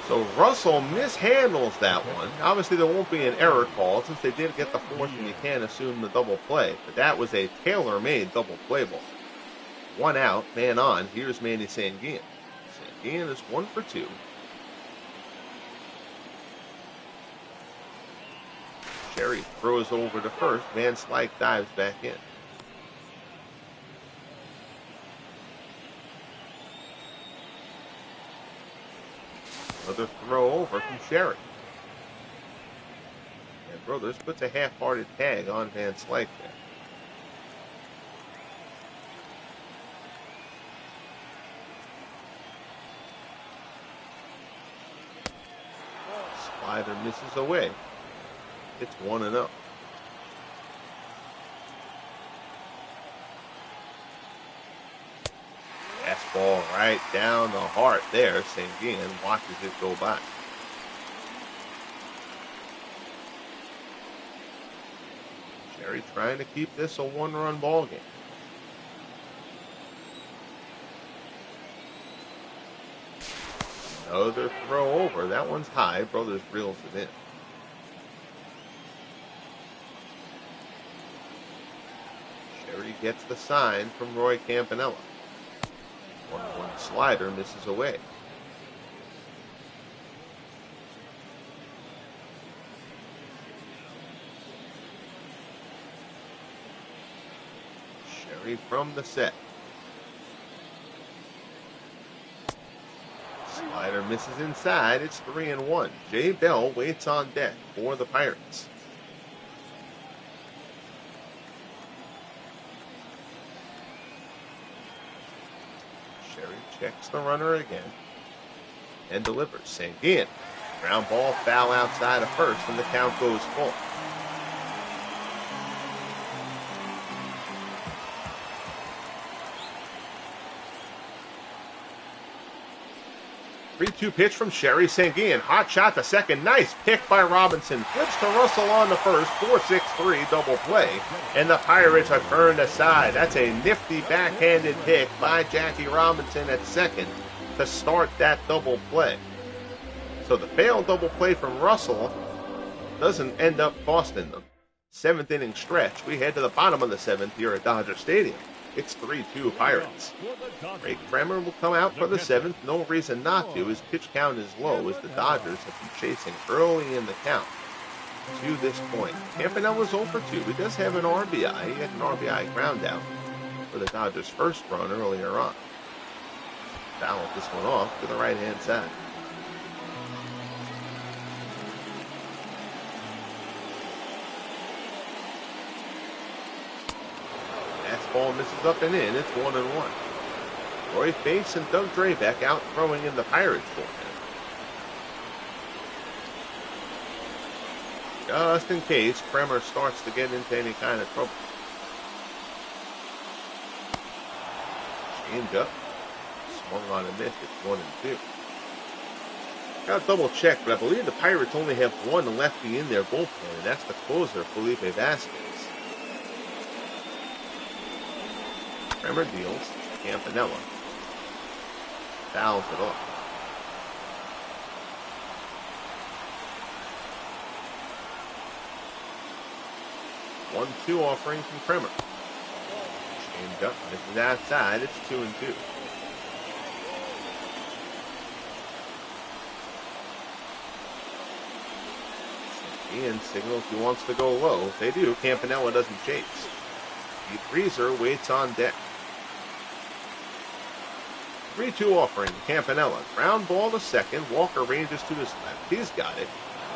S1: So Russell mishandles that one. Obviously, there won't be an error call since they did get the force, and you can't assume the double play. But that was a tailor-made double play ball. 1 out, man on. Here's Manny Sanguillen. Sanguillen is 1 for 2. Sherry throws over to first. Van Slyke dives back in. Another throw over from Sherry. And Brothers puts a half-hearted tag on Van Slyke there. Slider misses away. It's 1-0. Fastball right down the heart there. Sanguillen watches it go by. Sherry trying to keep this a 1-run ball game. Another throw over. That one's high. Brothers reels it in. Sherry gets the sign from Roy Campanella. 1-1 slider misses away. Sherry from the set. Slider misses inside. It's 3-1. Jay Bell waits on deck for the Pirates. Sherry checks the runner again and delivers. Sanguillen. Ground ball, foul outside of first, and the count goes full. Three-two pitch from Sherry. Sanguillen. Hot shot to second. Nice pick by Robinson. Flips to Russell on the first. 4-6-3 double play. And the Pirates are turned aside. That's a nifty backhanded pick by Jackie Robinson at second to start that double play. So the failed double play from Russell doesn't end up costing them. 7th inning stretch. We head to the bottom of the 7th here at Dodger Stadium. It's 3-2 Pirates. Ray Kremer will come out for the 7th. No reason not to. His pitch count is low as the Dodgers have been chasing early in the count to this point. Campanella's 0 for 2. He does have an RBI. He had an RBI ground out for the Dodgers' first run earlier on. Foul this one off to the right-hand side. Ball misses up and in. It's 1-1. Roy Face and Doug Drabek out throwing in the Pirates bullpen. Just in case Kremer starts to get into any kind of trouble. Change up. Swung on a miss. It's 1-2. Got to double check, but I believe the Pirates only have one lefty in their bullpen, and that's the closer, Felipe Vasquez. Kremer deals. Campanella fouls it off. One-two offering from Kremer. Change up. Misses outside. It's 2-2. Ian signals he wants to go low. If they do, Campanella doesn't chase. Pete Reeser waits on deck. 3-2 offering Campanella. Ground ball to second. Walker ranges to his left. He's got it.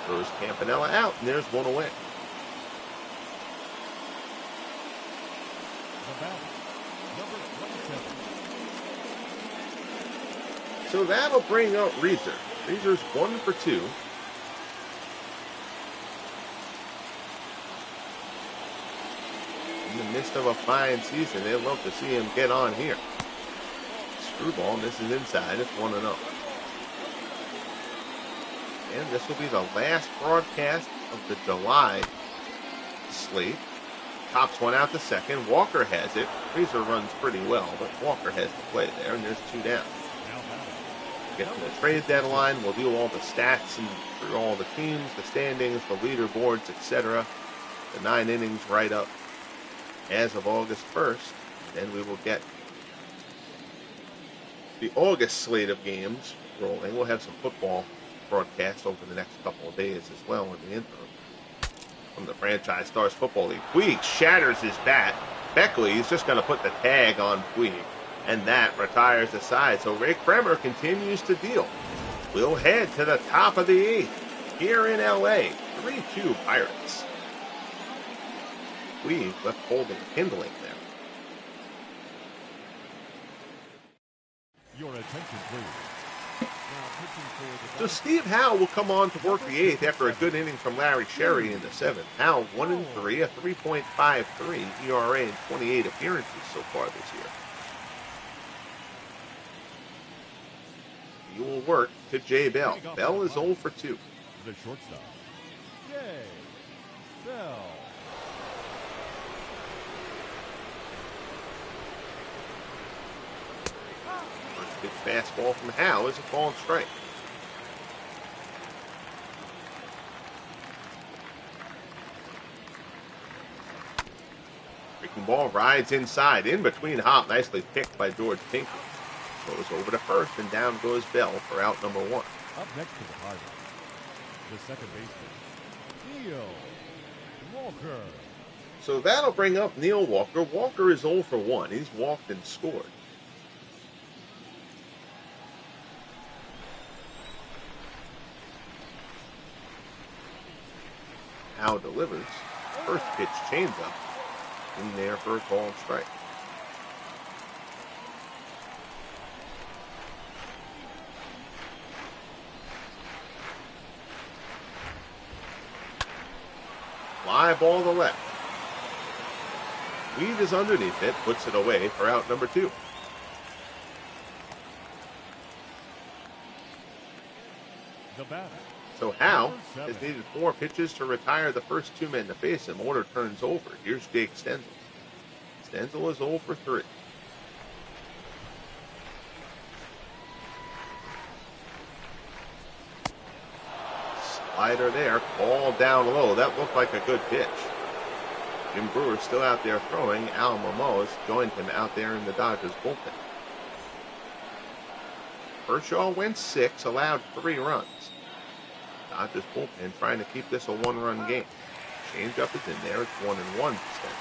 S1: Throws Campanella out, and there's one away.
S2: The batter, number 27.
S1: So that'll bring up Reeser. Reeser's 1 for 2. In the midst of a fine season, they'd love to see him get on here. Screwball misses inside. It's 1-0. And this will be the last broadcast of the July slate. Tops one out to second. Walker has it. Reeser runs pretty well, but Walker has the play there, and there's 2 down. Get to the trade deadline. We'll do all the stats and for all the teams, the standings, the leaderboards, etc. The 9 innings right up as of August 1st. Then we will get the August slate of games rolling. We'll have some football broadcasts over the next couple of days as well in the interim. From the Franchise Stars Football League, Puig shatters his bat. Beckley is just going to put the tag on Puig, and that retires the side. So Ray Kremer continues to deal. We'll head to the top of the 8th here in L.A. 3-2 Pirates. Puig left holding kindling there.
S2: Your attention, please. Now pitching for the
S1: So Steve Howe will come on to work the 8th after a good inning from Larry Sherry in the 7th. Howe 1-3, a 3.53 ERA in 28 appearances so far this year. He will work to Jay Bell. Bell is 0 for 2.
S2: The shortstop, Jay Bell.
S1: First pitch fastball from Howe is a called strike. Breaking ball rides inside, in between Hop, nicely picked by George Pinckney. Goes over to first, and down goes Bell for out number 1.
S2: Up next to the Pirates, the second baseman, Neil Walker.
S1: So that'll bring up Neil Walker. Walker is 0 for 1. He's walked and scored. Howe delivers. First pitch changeup in there for a called strike. Fly ball to left. Weed is underneath it, puts it away for out number 2.
S2: The batter,
S1: So Howe has needed 4 pitches to retire the first 2 men to face him. Order turns over. Here's Jake Stenzel. Stenzel is 0 for 3. Slider there, ball down low. That looked like a good pitch. Jim Brewer still out there throwing. Al Momoa joined him out there in the Dodgers bullpen. Kershaw went 6, allowed 3 runs. Dodgers bullpen trying to keep this a 1-run game. Changeup is in there. It's 1-1 percent.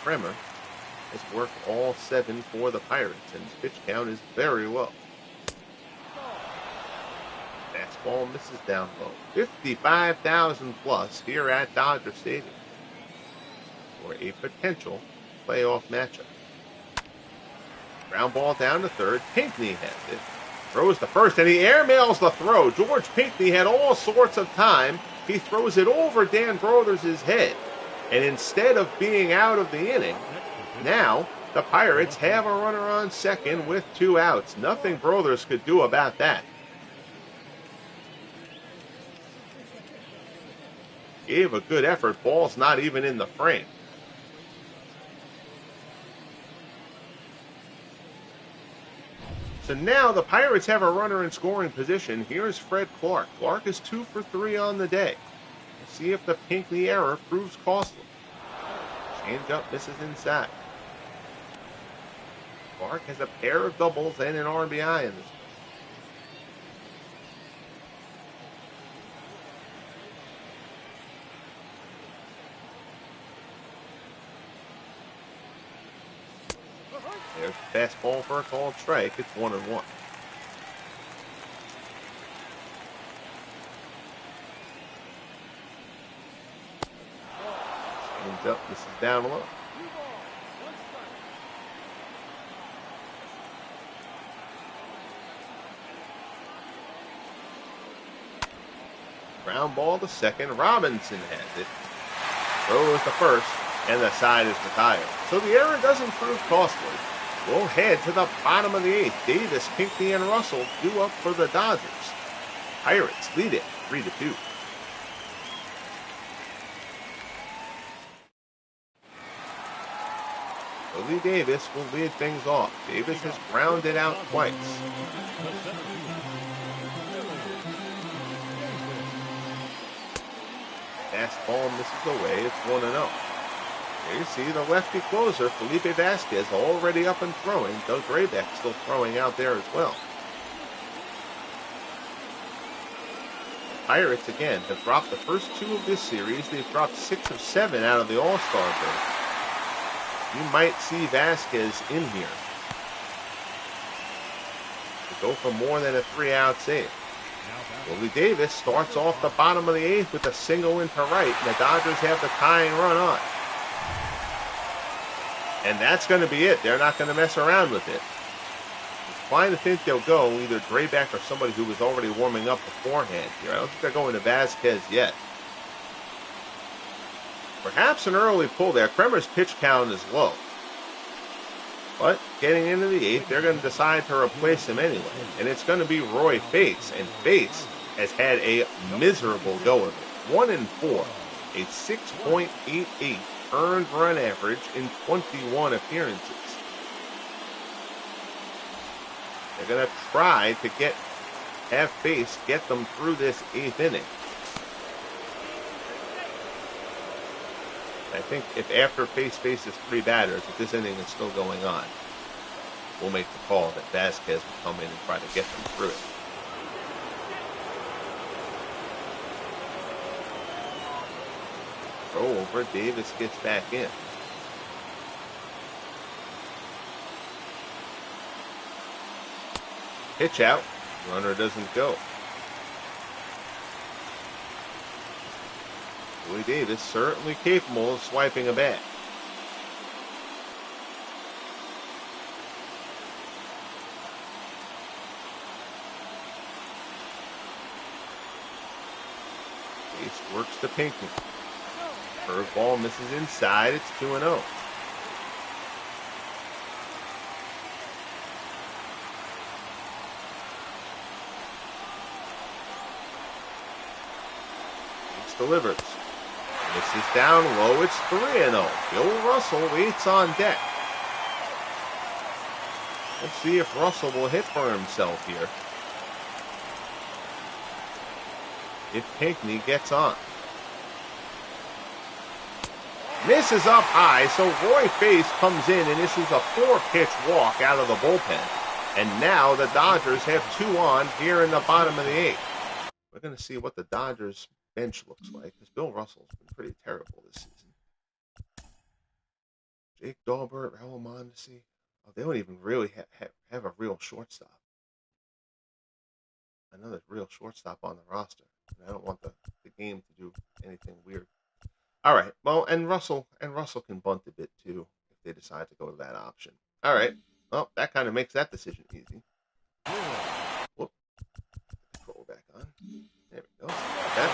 S1: Kremer has worked all 7 for the Pirates, and his pitch count is very low. Fastball misses down low. 55,000 plus here at Dodger Stadium for a potential playoff matchup. Ground ball down to third. Pinckney has it. Throws to first, and he airmails the throw. George Pinckney had all sorts of time. He throws it over Dan Brothers' head. And instead of being out of the inning, now the Pirates have a runner on second with 2 outs. Nothing Brothers could do about that. Gave a good effort. Ball's not even in the frame. So now the Pirates have a runner in scoring position. Here's Fred Clark. Clark is 2 for 3 on the day. We'll see if the Pinckney error proves costly. Changeup misses inside. Clark has a pair of doubles and an RBI in this one. There's the fastball for a called strike. It's 1-1. Change up. This is down low. Ground ball to second. Robinson has it. Throws the first, and the side is retired. So the error doesn't prove costly. We'll head to the bottom of the eighth. Davis, Pinckney, and Russell due up for the Dodgers. Pirates lead it 3-2. Willie Davis will lead things off. Davis has grounded out twice. Fastball misses away. It's 1-0. There you see the lefty closer, Felipe Vasquez, already up and throwing. Doug Graybeck still throwing out there as well. Pirates, again, have dropped the first two of this series. They've dropped 6 of 7 out of the All-Star break. You might see Vasquez in here to go for more than a 3-out save. Willie Davis starts off the bottom of the eighth with a single into right, and the Dodgers have the tying run on. And that's going to be it. They're not going to mess around with it. It's fine to think they'll go either Drayback or somebody who was already warming up beforehand here. I don't think they're going to Vasquez yet. Perhaps an early pull there. Kremer's pitch count is low. But getting into the eighth, they're going to decide to replace him anyway. And it's going to be Roy Bates. And Bates has had a miserable go of it. 1-4, a 6.88 earned run average in 21 appearances. They're going to try to have Bates get them through this eighth inning. I think if after Pace faces 3 batters, if this inning is still going on, we'll make the call that Vasquez will come in and try to get them through it. Throw over, Davis gets back in. Pitch out, runner doesn't go. Willie Davis certainly capable of swiping a bat. Base works to Pinckney. Curveball misses inside. It's 2-0. Base delivers. Misses down low. It's 3-0. Bill Russell waits on deck. Let's see if Russell will hit for himself here. If Pinckney gets on. Misses up high, so Roy Face comes in and issues a 4-pitch walk out of the bullpen. And now the Dodgers have 2 on here in the bottom of the eighth. We're going to see what the Dodgers bench looks like, because Bill Russell's been pretty terrible this season. Jake Daubert, Raul Mondesi. Oh, they don't even really have a real shortstop. Another real shortstop on the roster. And I don't want the game to do anything weird. All right. Well, and Russell can bunt a bit too if they decide to go to that option. All right. Well, that kind of makes that decision easy. Whoop. Control back on. There we go. Okay.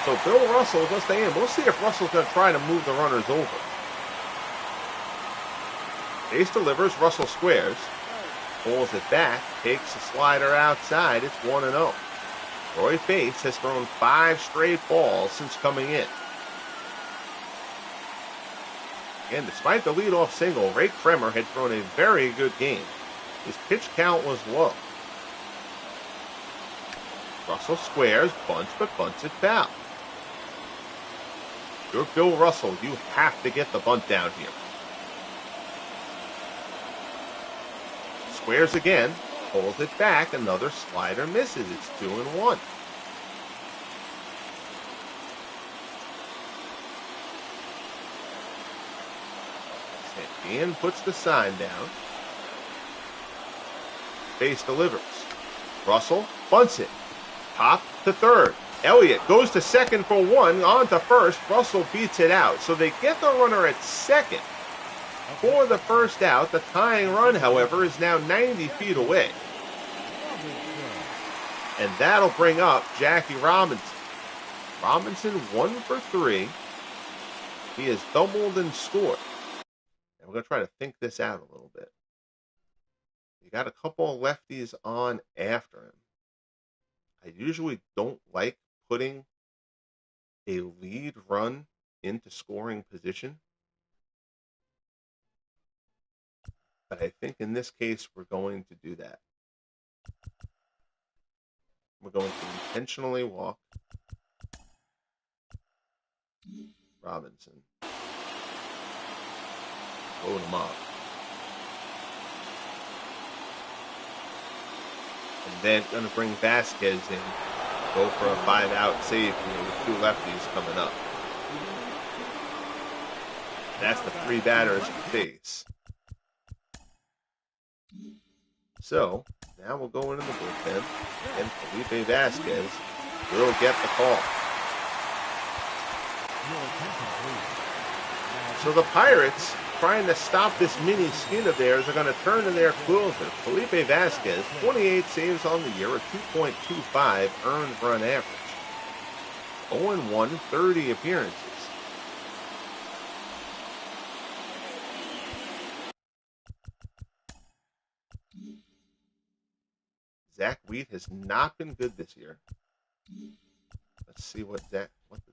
S1: So Bill Russell will stay in. We'll see if Russell's going to try to move the runners over. Base delivers. Russell squares. Pulls it back. Takes a slider outside. It's 1-0. Roy Bates has thrown 5 straight balls since coming in. And despite the leadoff single, Ray Kremer had thrown a very good game. His pitch count was low. Russell squares, bunts, but bunts it foul. You're Bill Russell. You have to get the bunt down here. Squares again, pulls it back, another slider misses. It's 2-1. Ian puts the sign down. base delivers. Russell bunts it. Pop to third. Elliott goes to second for one. On to first. Russell beats it out. So they get the runner at second for the first out. The tying run, however, is now 90 feet away. And that'll bring up Jackie Robinson. Robinson 1 for 3. He has doubled and scored. And we're going to try to think this out a little bit. You got a couple of lefties on after him. I usually don't like putting a lead run into scoring position. But I think in this case, we're going to do that. We're going to intentionally walk Robinson. Load him up. And then going to bring Vasquez in. Go for a 5-out save here with 2 lefties coming up. That's the 3 batters we face. So, now we'll go into the bullpen, and Felipe Vasquez will get the call. So the Pirates, trying to stop this mini skid of theirs, are going to turn to their closer. Felipe Vasquez, 28 saves on the year, a 2.25 earned run average. 0-1, 30 appearances. Zach Wheat has not been good this year. Let's see what the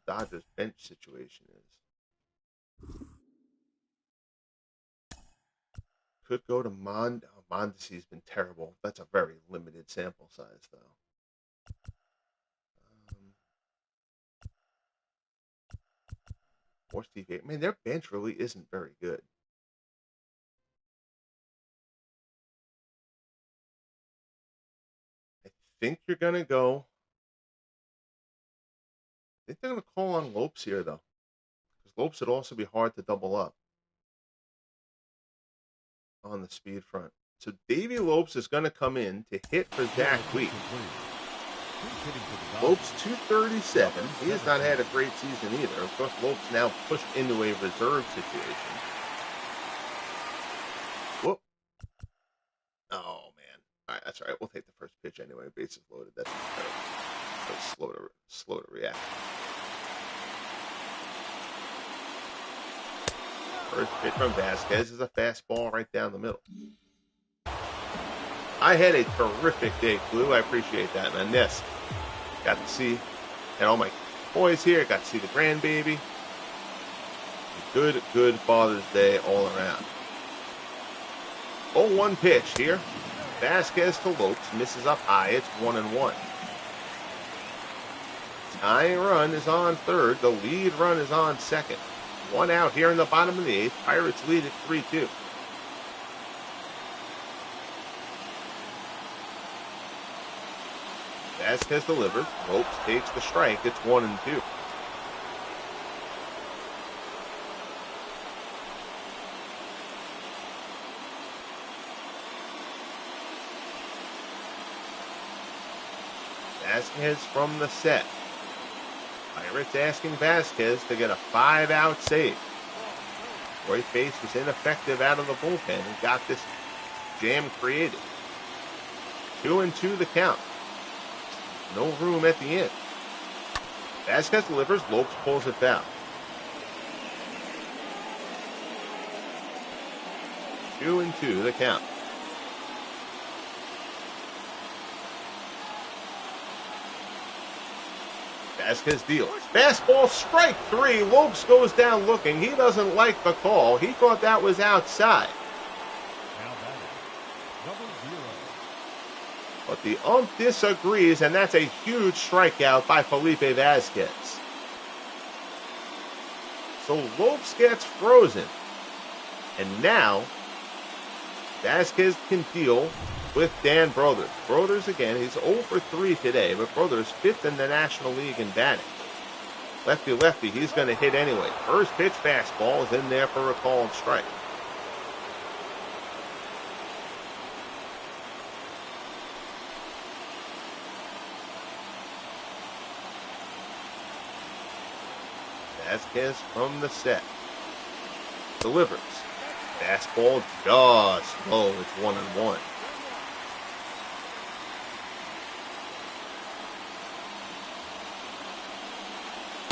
S1: Dodgers bench situation is. Could go to Mondesi's been terrible. That's a very limited sample size, though. Or Steve A. I mean, their bench really isn't very good. I think you're going to go. I think they're going to call on Lopes here, though. Because Lopes would also be hard to double up on the speed front. So Davey Lopes is going to come in to hit for Zach Wheat. Lopes 237. He has not had a great season either. Of course, Lopes now pushed into a reserve situation. Whoop. Oh, man. All right, that's all right. We'll take the first pitch anyway. Bases loaded. That's terrible. So slow to react. First pitch from Vasquez is a fastball right down the middle. I had a terrific day, Blue. I appreciate that, man. Yes, got to see, and all my boys here got to see the grandbaby. Good Father's Day all around. 0-1 pitch here. Vasquez to Lopes, misses up high. It's 1-1. Tying run is on third. The lead run is on second. 1 out here in the bottom of the 8th. Pirates lead at 3-2. Vasquez delivers. Lopes takes the strike. It's 1-2. Vasquez from the set. Pirates asking Vasquez to get a 5-out save. Roy Face was ineffective out of the bullpen and got this jam created. 2-2 the count. No room at the end. Vasquez delivers. Lopes pulls it down. 2-2 the count. Vasquez deals. Fastball, strike 3. Lopes goes down looking. He doesn't like the call. He thought that was outside. But the ump disagrees, and that's a huge strikeout by Felipe Vasquez. So Lopes gets frozen. And now, Vasquez can deal with Dan Brothers. Brothers, again, he's 0 for 3 today, but Brothers 5th in the National League in batting. Lefty, he's going to hit anyway. First pitch fastball is in there for a called strike. Vasquez from the set. Delivers. Fastball just low. It's 1-1.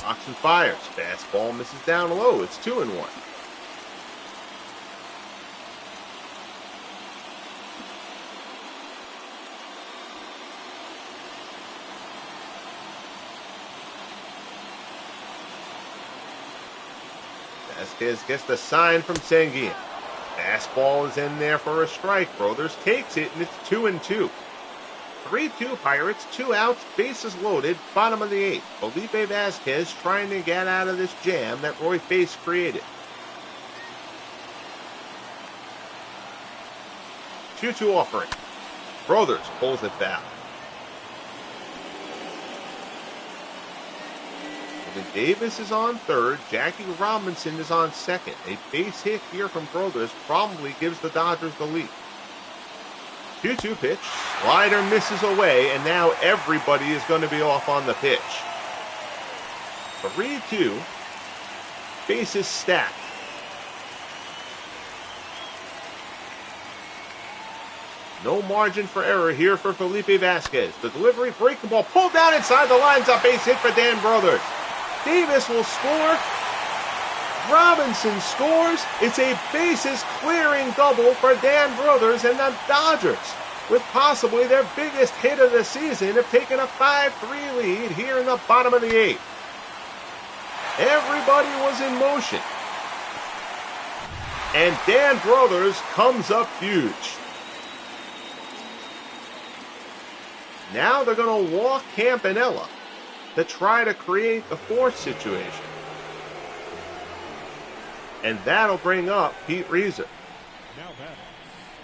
S1: Rocks and fires. Fastball misses down low. It's 2-1. Vasquez gets the sign from Sanguin. Fastball is in there for a strike. Brothers takes it, and it's 2-2. 3-2 Pirates, 2 outs, bases loaded, bottom of the 8th. Felipe Vasquez trying to get out of this jam that Roy Face created. 2-2 offering. Brothers pulls it back. Davis is on third. Jackie Robinson is on second. A base hit here from Brothers probably gives the Dodgers the lead. 2-2 pitch. Slider misses away, and now everybody is going to be off on the pitch. 3-2. Bases stacked. No margin for error here for Felipe Vasquez. The delivery, breaking ball, pulled down inside the lines. A base hit for Dan Brothers. Davis will score. Robinson scores. It's a bases clearing double for Dan Brothers, and the Dodgers, with possibly their biggest hit of the season, have taken a 5-3 lead here in the bottom of the 8th. Everybody was in motion. And Dan Brothers comes up huge. Now they're going to walk Campanella to try to create the fourth situation. And that'll bring up Pete Reiser.
S2: Now batting,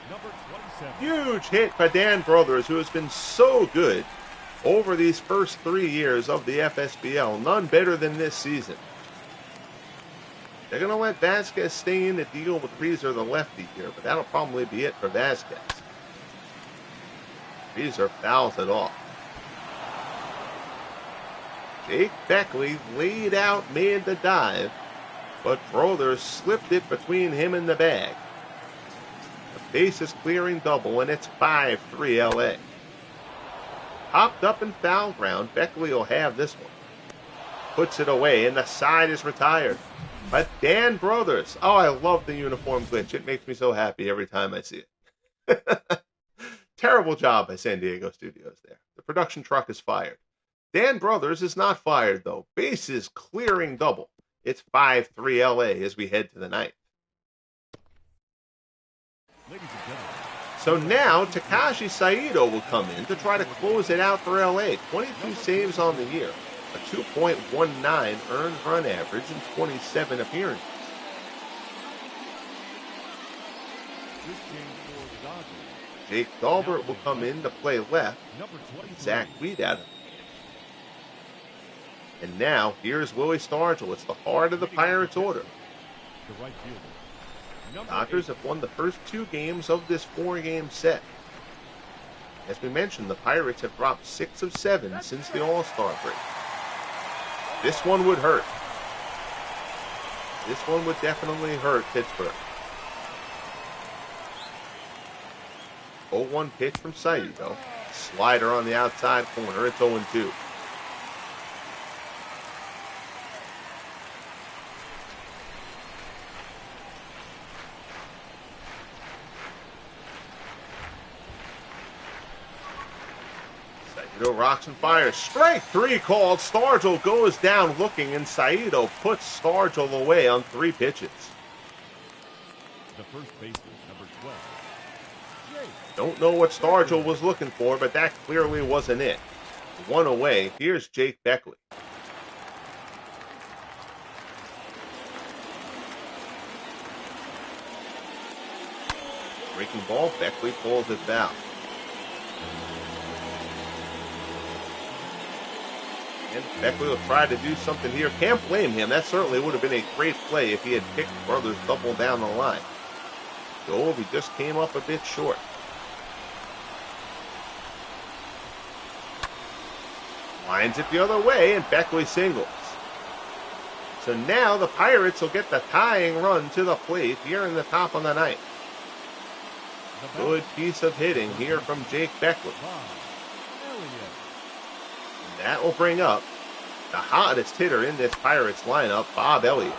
S2: number 27.
S1: Huge hit for Dan Brothers, who has been so good over these first 3 years of the FSBL. None better than this season. They're going to let Vasquez stay in to deal with Reiser, the lefty here, but that'll probably be it for Vasquez. Reiser fouls it off. Jake Beckley laid out, made the dive, but Brothers slipped it between him and the bag. The bases clearing double, and it's 5-3 LA. Popped up in foul ground. Beckley will have this one. Puts it away, and the side is retired. But Dan Brothers, oh, I love the uniform glitch. It makes me so happy every time I see it. Terrible job by San Diego Studios there. The production truck is fired. Dan Brothers is not fired, though. Bases clearing double. It's 5-3 LA as we head to the ninth. So now Takashi Saito will come in to try to close it out for LA. 22 saves on the year, a 2.19 earned run average, and 27 appearances. Jake Dahlberg will come in to play left. Zach Weed out of it. And now, here's Willie Stargell. It's the heart of the Pirates' order. Dodgers have won the first 2 games of this 4-game set. As we mentioned, the Pirates have dropped 6 of 7 since the All-Star break. This one would hurt. This one would definitely hurt Pittsburgh. 0-1 pitch from Saito. Slider on the outside corner. It's 0-2. Saito rocks and fires. Strike 3 called. Stargell goes down looking, and Saito puts Stargell away on 3 pitches.
S2: The first baseman, number 12.
S1: Don't know what Stargell was looking for, but that clearly wasn't it. 1 away. Here's Jake Beckley. Breaking ball. Beckley pulls it back. And Beckley will try to do something here. Can't blame him. That certainly would have been a great play if he had picked Brothers double down the line. He just came up a bit short. Lines it the other way, and Beckley singles. So now the Pirates will get the tying run to the plate here in the top of the ninth. Good piece of hitting here from Jake Beckwith. And that will bring up the hottest hitter in this Pirates lineup, Bob Elliott.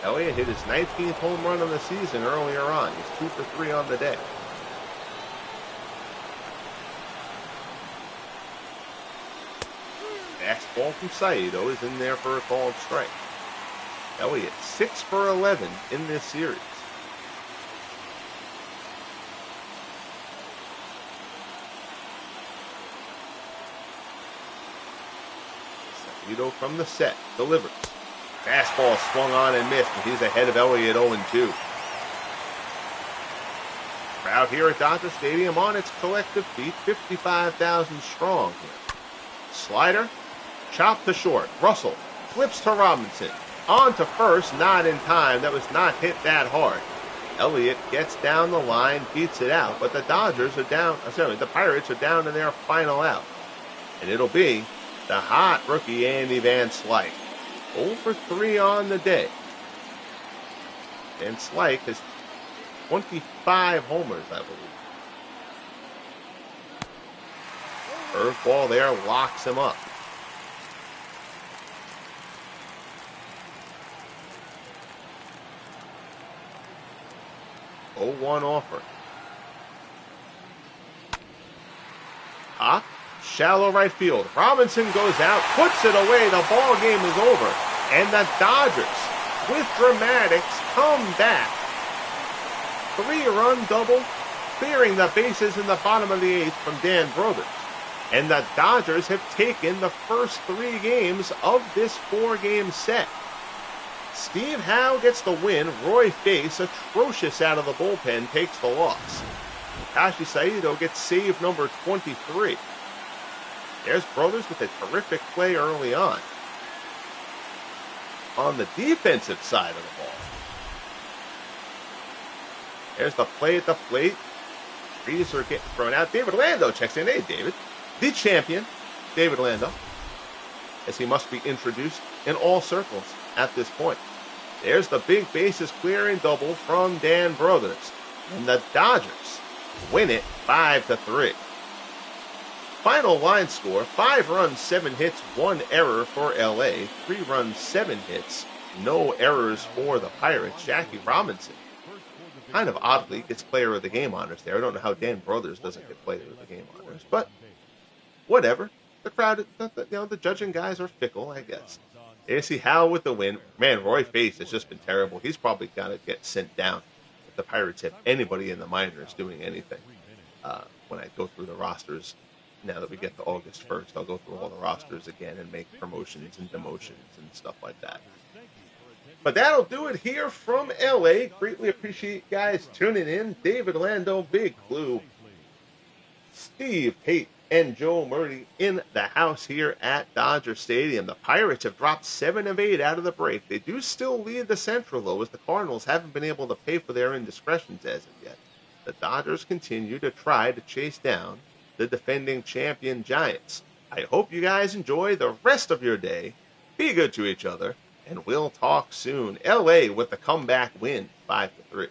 S1: Elliott hit his 19th home run of the season earlier on. He's 2 for 3 on the day. Fastball from Saito is in there for a called strike. Elliott 6 for 11 in this series. Saito from the set delivers. Fastball swung on and missed, and he's ahead of Elliott 0-2. Crowd here at Dodger Stadium on its collective feet, 55,000 strong here. Slider, chopped to short. Russell flips to Robinson. On to first, not in time. That was not hit that hard. Elliott gets down the line, beats it out, but the Pirates are down to their final out. And it'll be the hot rookie Andy Van Slyke. 0 for 3 on the day. Van Slyke has 25 homers, I believe. Curveball there locks him up. Oh, 0-1 offer. Hop. Shallow right field. Robinson goes out, puts it away. The ball game is over. And the Dodgers, with dramatics, come back. 3-run double, clearing the bases in the bottom of the 8th from Dan Brothers. And the Dodgers have taken the first 3 games of this 4-game set. Steve Howe gets the win. Roy Face, atrocious out of the bullpen, takes the loss. Takashi Saito gets save number 23. There's Brothers with a terrific play early on. On the defensive side of the ball, there's the play at the plate. Trees are getting thrown out. David Lando checks in. Hey, David. The champion, David Lando, as he must be introduced in all circles at this point. There's the big bases clearing double from Dan Brothers. And the Dodgers win it 5-3. Final line score, 5 runs, 7 hits, 1 error for LA. 3 runs, 7 hits, no errors for the Pirates. Jackie Robinson, kind of oddly, gets player of the game honors there. I don't know how Dan Brothers doesn't get player of the game honors, but whatever. The crowd, the judging guys are fickle, I guess. AC Howe with the win. Man, Roy Face has just been terrible. He's probably got to get sent down if the Pirates have anybody in the minors doing anything. When I go through the rosters, now that we get to August 1st, I'll go through all the rosters again and make promotions and demotions and stuff like that. But that'll do it here from LA. Greatly appreciate you guys tuning in. David Lando, Big Blue, Steve Tate, and Joe Murray in the house here at Dodger Stadium. The Pirates have dropped 7 of 8 out of the break. They do still lead the Central, though, as the Cardinals haven't been able to pay for their indiscretions as of yet. The Dodgers continue to try to chase down the defending champion Giants. I hope you guys enjoy the rest of your day. Be good to each other, and we'll talk soon. LA with the comeback win, 5-3.